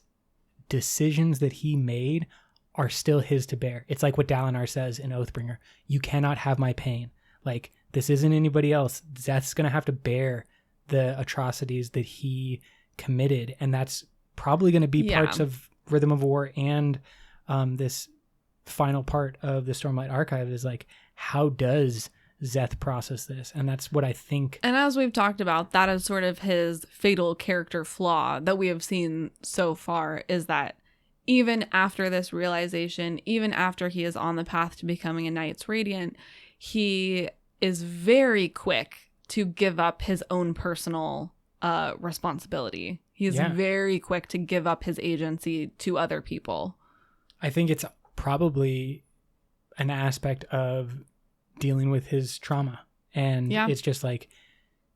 decisions that he made are still his to bear. It's like what Dalinar says in Oathbringer. You cannot have my pain. Like, this isn't anybody else. Szeth's going to have to bear the atrocities that he committed. And that's probably going to be parts of Rhythm of War and this final part of the Stormlight Archive is like, how does Szeth process this? And that's what I think. And as we've talked about, that is sort of his fatal character flaw that we have seen so far, is that even after this realization, even after he is on the path to becoming a Knights Radiant, he is very quick to give up his own personal responsibility. He is very quick to give up his agency to other people. I think it's probably an aspect of dealing with his trauma. And it's just like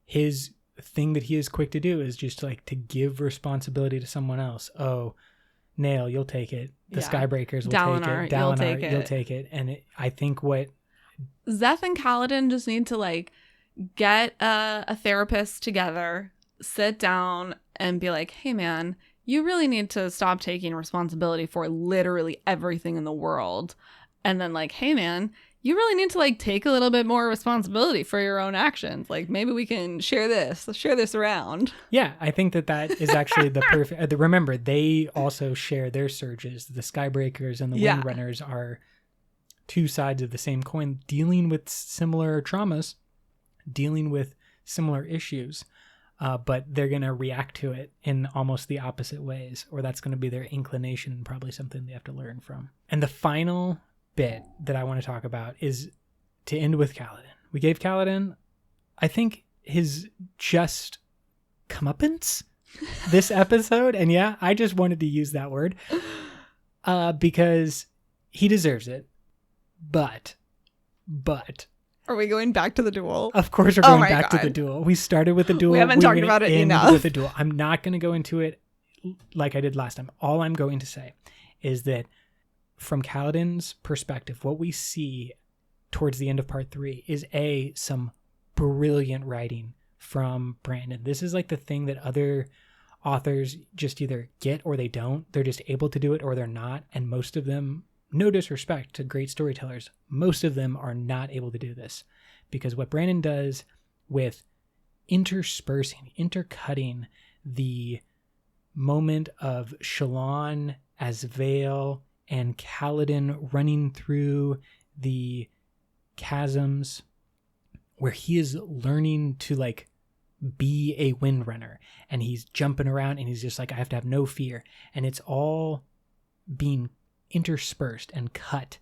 his thing that he is quick to do is just like to give responsibility to someone else. Oh, Nail, you'll take it. The Skybreakers will Dalinar, take it. Dalinar, you'll take it. And I think what Szeth and Kaladin just need to like get a therapist together, sit down and be like, hey man, you really need to stop taking responsibility for literally everything in the world. And then like, hey man, you really need to like take a little bit more responsibility for your own actions. Like maybe we can share this around. Yeah, I think that is actually the perfect. Remember, they also share their surges. The Skybreakers and the Windrunners are two sides of the same coin, dealing with similar traumas, dealing with similar issues, but they're going to react to it in almost the opposite ways, or that's going to be their inclination and probably something they have to learn from. And the final bit that I want to talk about is to end with Kaladin. We gave Kaladin, I think, his just comeuppance this episode. And yeah, I just wanted to use that word because he deserves it. But are we going back to the duel? Of course we're going back to the duel. We started with the duel. We haven't talked about it enough. With the duel. I'm not going to go into it like I did last time. All I'm going to say is that from Kaladin's perspective, what we see towards the end of part 3 is some brilliant writing from Brandon. This is like the thing that other authors just either get or they don't. They're just able to do it or they're not. And most of them, no disrespect to great storytellers, most of them are not able to do this, because what Brandon does with intercutting the moment of Shallan as Vale and Kaladin running through the chasms, where he is learning to like be a Windrunner, and he's jumping around and he's just like, I have to have no fear, and it's all being interspersed and cut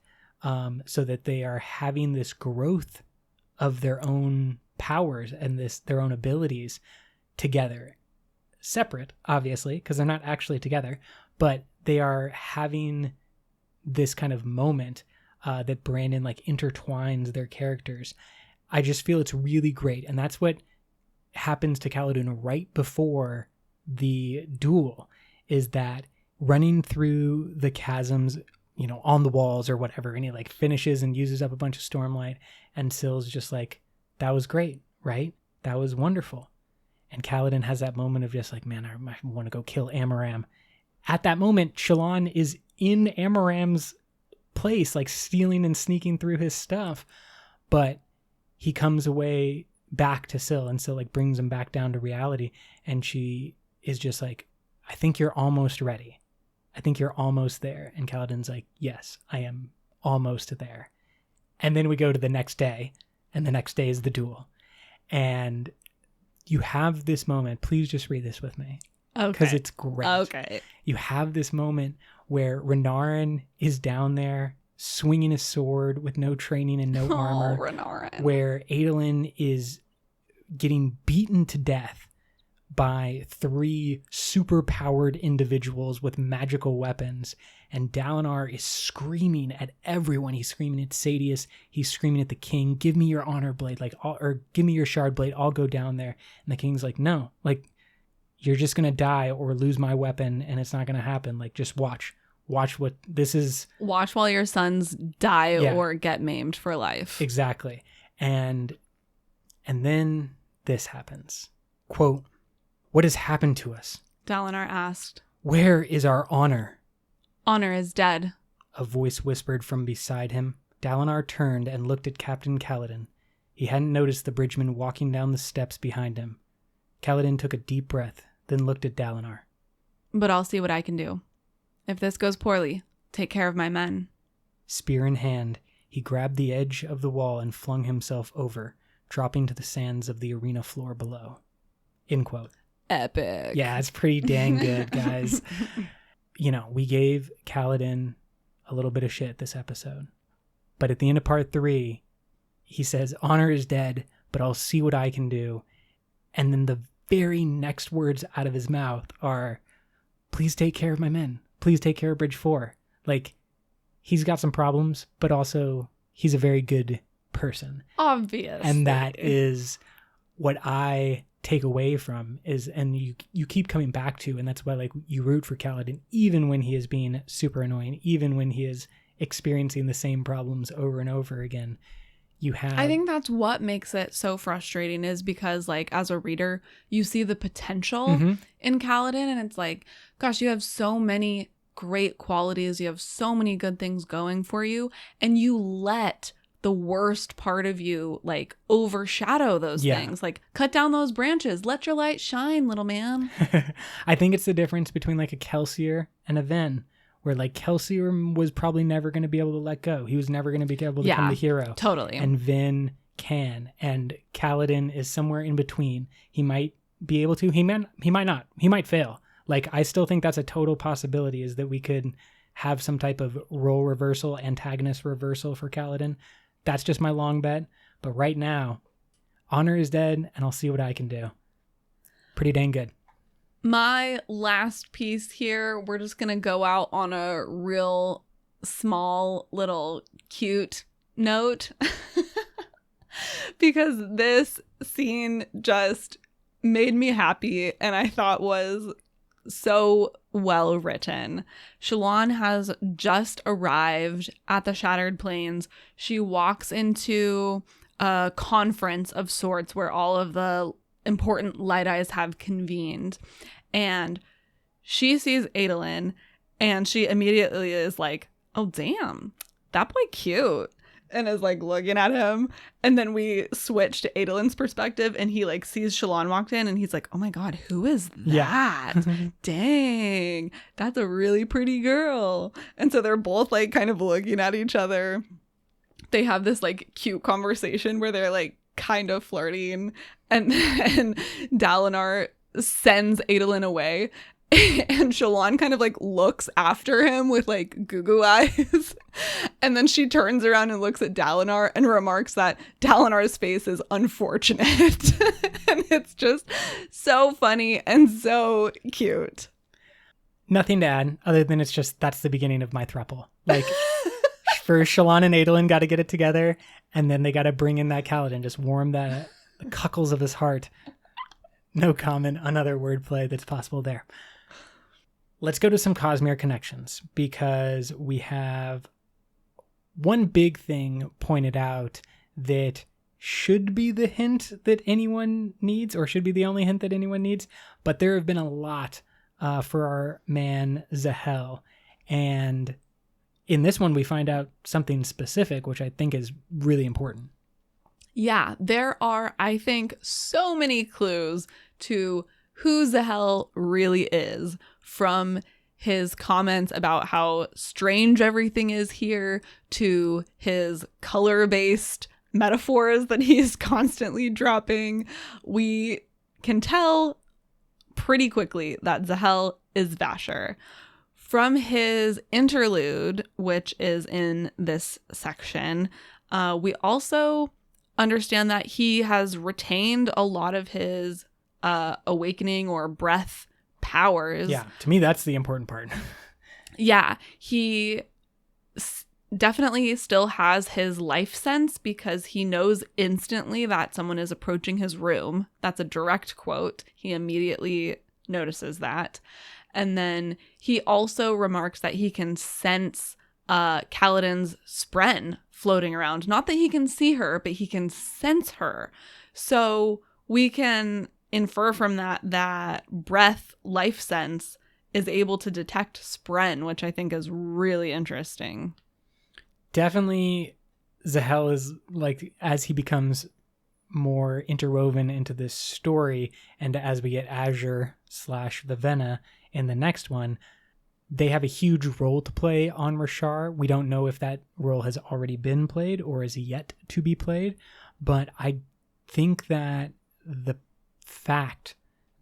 so that they are having this growth of their own powers and their own abilities together, separate obviously because they're not actually together, but they are having this kind of moment that Brandon like intertwines their characters. I just feel it's really great, and that's what happens to Kaladin right before the duel, is that running through the chasms, you know, on the walls or whatever, and he like finishes and uses up a bunch of stormlight, and Syl's just like, that was great, right? That was wonderful. And Kaladin has that moment of just like, man, I want to go kill Amaram. At that moment, Shallan is in Amaram's place, like stealing and sneaking through his stuff, but he comes away back to Syl, and Syl like brings him back down to reality, and she is just like, I think you're almost ready. I think you're almost there. And Kaladin's like, yes, I am almost there. And then we go to the next day, and the next day is the duel. And you have this moment. Please just read this with me. Okay. Because it's great. Okay. You have this moment where Renarin is down there swinging his sword with no training and no armor. Renarin. Where Adolin is getting beaten to death by 3 super-powered individuals with magical weapons, and Dalinar is screaming at everyone. He's screaming at Sadeas. He's screaming at the king, give me your honor blade, or give me your shard blade. I'll go down there. And the king's like, no, like, you're just going to die or lose my weapon, and it's not going to happen. Like, just watch what this is. Watch while your sons die or get maimed for life. Exactly. And then this happens. Quote, what has happened to us? Dalinar asked. Where is our honor? Honor is dead. A voice whispered from beside him. Dalinar turned and looked at Captain Kaladin. He hadn't noticed the bridgeman walking down the steps behind him. Kaladin took a deep breath, then looked at Dalinar. But I'll see what I can do. If this goes poorly, take care of my men. Spear in hand, he grabbed the edge of the wall and flung himself over, dropping to the sands of the arena floor below. End quote. Epic. Yeah, it's pretty dang good, guys. We gave Kaladin a little bit of shit this episode. But at the end of part 3, he says, honor is dead, but I'll see what I can do. And then the very next words out of his mouth are, please take care of my men. Please take care of Bridge 4. Like, he's got some problems, but also he's a very good person. Obvious. And that is what I take away from is, and you keep coming back to, and that's why like you root for Kaladin, even when he is being super annoying, even when he is experiencing the same problems over and over again. I think that's what makes it so frustrating, is because like as a reader, you see the potential in Kaladin, and it's like, gosh, you have so many great qualities, you have so many good things going for you, and you let the worst part of you like overshadow those things. Like, cut down those branches, let your light shine, little man. I think it's the difference between like a Kelsier and a Ven, where like Kelsier was probably never going to be able to let go. He was never going to be able to become the hero. Totally. And Ven can. And Kaladin is somewhere in between. He might be able to. He might not. He might fail. Like, I still think that's a total possibility, is that we could have some type of role reversal, antagonist reversal for Kaladin. That's just my long bet. But right now, honor is dead, and I'll see what I can do. Pretty dang good. My last piece here, we're just going to go out on a real small little cute note because this scene just made me happy and I thought was so well written. Shallan has just arrived at the Shattered Plains. She walks into a conference of sorts where all of the important Light Eyes have convened, and she sees Adolin and she immediately is like, oh damn, that boy cute, and is like looking at him. And then we switch to Adolin's perspective and he like sees Shallan walked in and he's like, oh my god, who is that? Dang, that's a really pretty girl. And so they're both like kind of looking at each other. They have this like cute conversation where they're like kind of flirting, and then Dalinar sends Adolin away and Shallan kind of like looks after him with like goo eyes, and then she turns around and looks at Dalinar and remarks that Dalinar's face is unfortunate. And it's just so funny and so cute. Nothing to add other than it's just, that's the beginning of my throuple. Like, first Shallan and Adolin got to get it together, and then they got to bring in that Kaladin, just warm the cockles of his heart. No comment on other wordplay that's possible there. Let's go to some Cosmere connections, because we have one big thing pointed out that should be the hint that anyone needs, or should be the only hint that anyone needs, but there have been a lot for our man Zahel, and in this one we find out something specific, which I think is really important. Yeah, there are, I think, so many clues to who Zahel really is, from his comments about how strange everything is here to his color-based metaphors that he's constantly dropping. We can tell pretty quickly that Zahel is Vasher. From his interlude, which is in this section, we also understand that he has retained a lot of his awakening or breath powers. Yeah, to me that's the important part. Yeah, he definitely still has his life sense, because he knows instantly that someone is approaching his room. That's a direct quote. He immediately notices that. And then he also remarks that he can sense Kaladin's spren floating around. Not that he can see her, but he can sense her. So we can infer from that breath life sense is able to detect spren, which I think is really interesting. Definitely Zahel is like, as he becomes more interwoven into this story, and as we get Azure / Vivenna in the next one, they have a huge role to play on Roshar. We don't know if that role has already been played or is yet to be played, but I think that the fact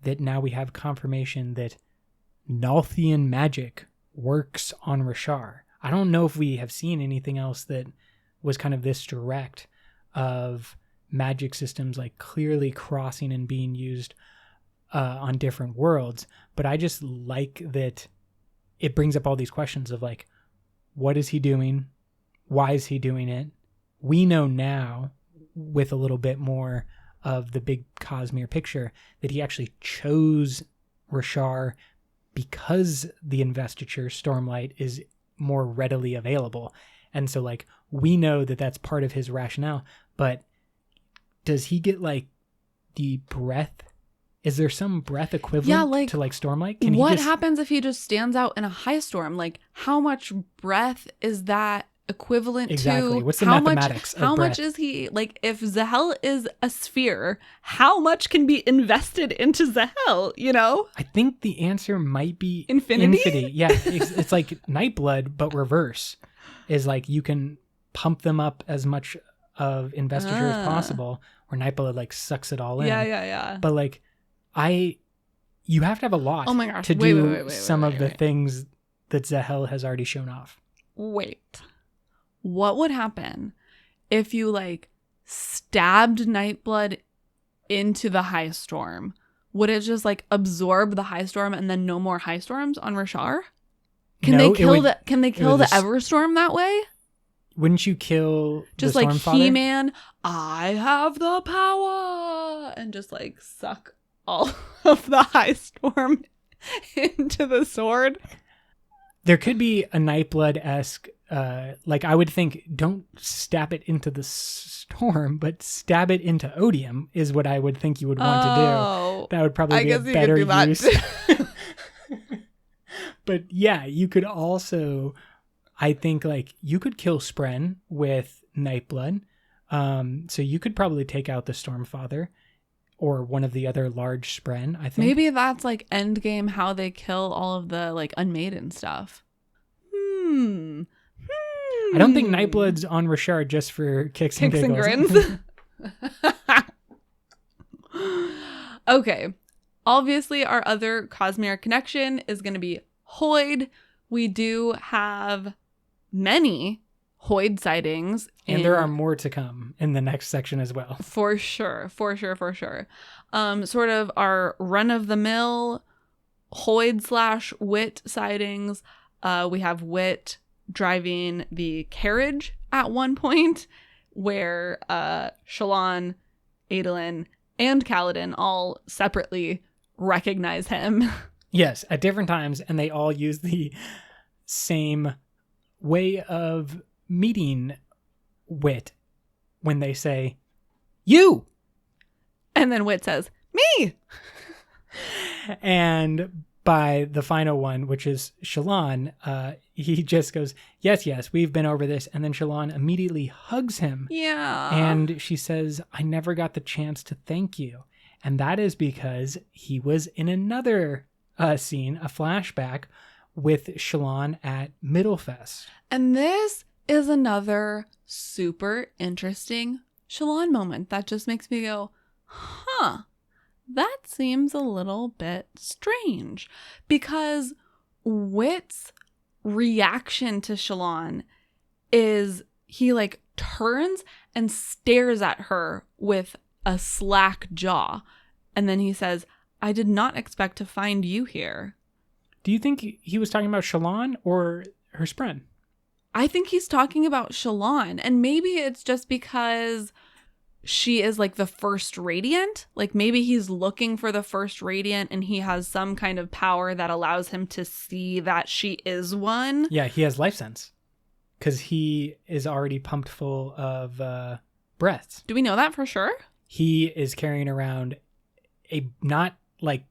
that now we have confirmation that Nalthian magic works on Roshar. I don't know if we have seen anything else that was kind of this direct of magic systems like clearly crossing and being used on different worlds, but I just like that it brings up all these questions of like, what is he doing? Why is he doing it? We know now, with a little bit more of the big Cosmere picture, that he actually chose Roshar because the investiture Stormlight is more readily available. And so like, we know that that's part of his rationale, but does he get like the breath? Is there some breath equivalent to like Stormlight? What happens if he just stands out in a high storm? Like, how much breath is that equivalent to? Exactly. What's the mathematics of how breath? much is he, like, if Zahel is a sphere, how much can be invested into Zahel, you know? I think the answer might be infinity. Yeah, it's like Nightblood, but reverse. Is like you can pump them up as much of investiture as possible, or Nightblood like sucks it all in. Yeah. But like, you have to have a lot oh my gosh. to do some of the things that Zahel has already shown off. Wait. What would happen if you like stabbed Nightblood into the high storm? Would it just like absorb the high storm and then no more high storms on Roshar? Can they kill the Everstorm that way? Wouldn't you kill just the like Stormfather? He-Man, I have the power, and just like suck all of the high storm into the sword? There could be a Nightblood-esque, like I would think, don't stab it into the storm, but stab it into Odium is what I would think you would want to do. That would probably be a better use. But yeah, you could also, I think, like, you could kill Spren with Nightblood. So you could probably take out the Stormfather or one of the other large Spren, I think. Maybe that's like endgame how they kill all of the like Unmaiden stuff. I don't think Nightblood's on Roshar just for kicks and giggles. Okay. Obviously, our other Cosmere connection is going to be Hoid. We do have many Hoid sightings. And there are more to come in the next section as well. For sure. Sort of our run-of-the-mill Hoid / Wit sightings. We have Wit driving the carriage at one point, where Shallan, Adolin, and Kaladin all separately recognize him. Yes, at different times, and they all use the same way of meeting Wit when they say, "You!" And then Wit says, "Me!" And by the final one, which is Shallan, he just goes, yes, we've been over this. And then Shallan immediately hugs him. Yeah. And she says, I never got the chance to thank you. And that is because he was in another scene, a flashback, with Shallan at Middlefest. And this is another super interesting Shallan moment that just makes me go, huh. That seems a little bit strange, because Wit's reaction to Shallan is he like turns and stares at her with a slack jaw. And then he says, I did not expect to find you here. Do you think he was talking about Shallan or her Spren? I think he's talking about Shallan. And maybe it's just because she is like the first Radiant. Like maybe he's looking for the first Radiant and he has some kind of power that allows him to see that she is one. Yeah, he has life sense because he is already pumped full of breaths. Do we know that for sure? He is carrying around a not like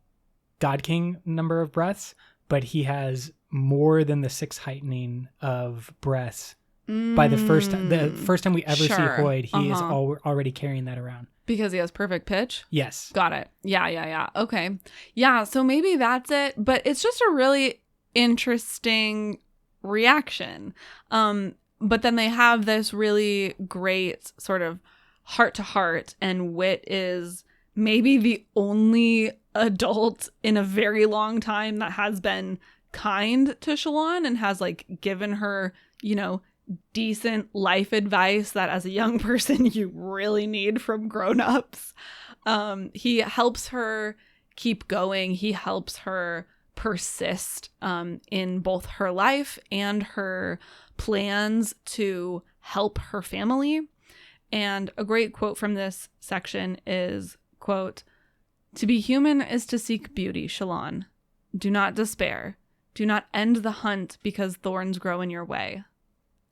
God King number of breaths, but he has more than the 6 heightening of breaths. By the first time we ever see Hoid, he is already carrying that around. Because he has perfect pitch? Yes. Got it. Yeah. Okay. Yeah, so maybe that's it. But it's just a really interesting reaction. But then they have this really great sort of heart-to-heart, and Wit is maybe the only adult in a very long time that has been kind to Shallan and has like given her, you know, decent life advice that as a young person you really need from grown-ups. He helps her keep going. He helps her persist in both her life and her plans to help her family. And a great quote from this section is, quote, "To be human is to seek beauty, Shallan. Do not despair. Do not end the hunt because thorns grow in your way."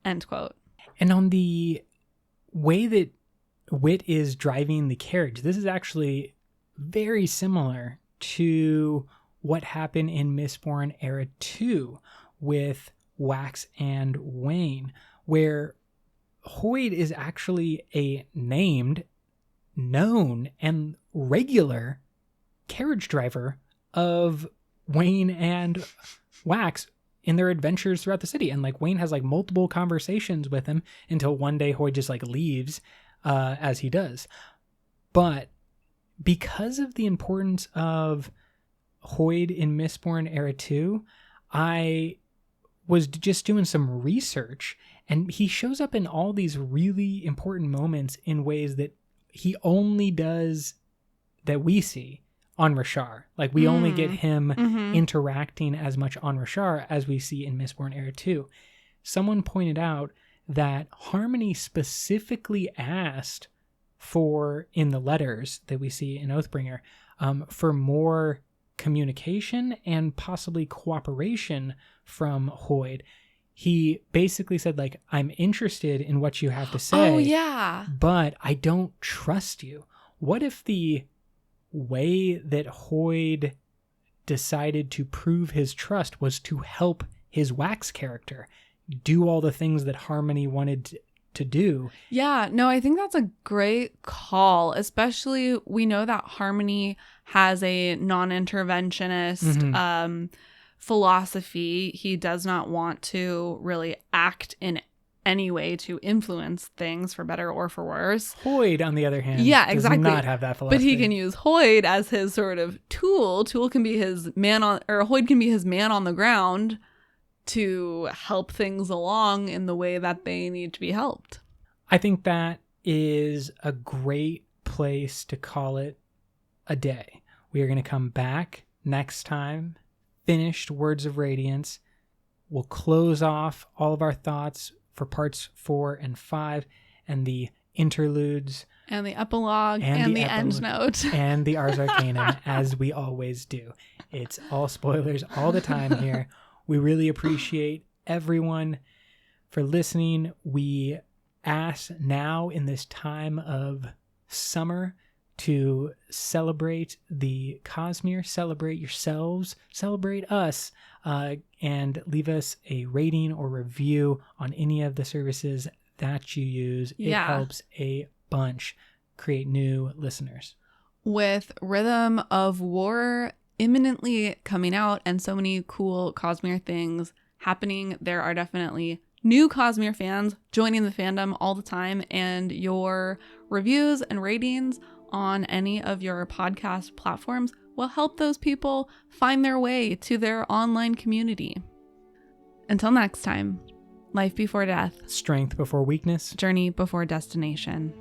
End quote. And on the way that Wit is driving the carriage, this is actually very similar to what happened in Mistborn Era 2 with Wax and Wayne, where Hoid is actually a named, known, and regular carriage driver of Wayne and Wax in their adventures throughout the city. And like Wayne has like multiple conversations with him until one day Hoid just like leaves as he does. But because of the importance of Hoid in Mistborn Era 2, I was just doing some research, and he shows up in all these really important moments in ways that he only does that we see on Roshar. Like we only get him interacting as much on Roshar as we see in Mistborn Era 2. Someone pointed out that Harmony specifically asked for, in the letters that we see in Oathbringer, for more communication and possibly cooperation from Hoid. He basically said, like, I'm interested in what you have to say. Oh, yeah. But I don't trust you. What if the way that Hoid decided to prove his trust was to help his Wax character do all the things that Harmony wanted to do? Yeah, no, I think that's a great call. Especially, we know that Harmony has a non-interventionist philosophy. He does not want to really act in any way to influence things for better or for worse. Hoid, on the other hand, does not have that philosophy. But he can use Hoid as his sort of tool. Tool can be his man on, or Hoid can be his man on the ground to help things along in the way that they need to be helped. I think that is a great place to call it a day. We are going to come back next time, finished Words of Radiance. We'll close off all of our thoughts for parts 4 and 5 and the interludes. And the epilogue and the end note. And the Ars Arcanum, as we always do. It's all spoilers all the time here. We really appreciate everyone for listening. We ask now in this time of summer to celebrate the Cosmere, celebrate yourselves, celebrate us, and leave us a rating or review on any of the services that you use. It helps a bunch create new listeners. With Rhythm of War imminently coming out and so many cool Cosmere things happening, there are definitely new Cosmere fans joining the fandom all the time, and your reviews and ratings on any of your podcast platforms will help those people find their way to their online community. Until next time, life before death, strength before weakness, journey before destination.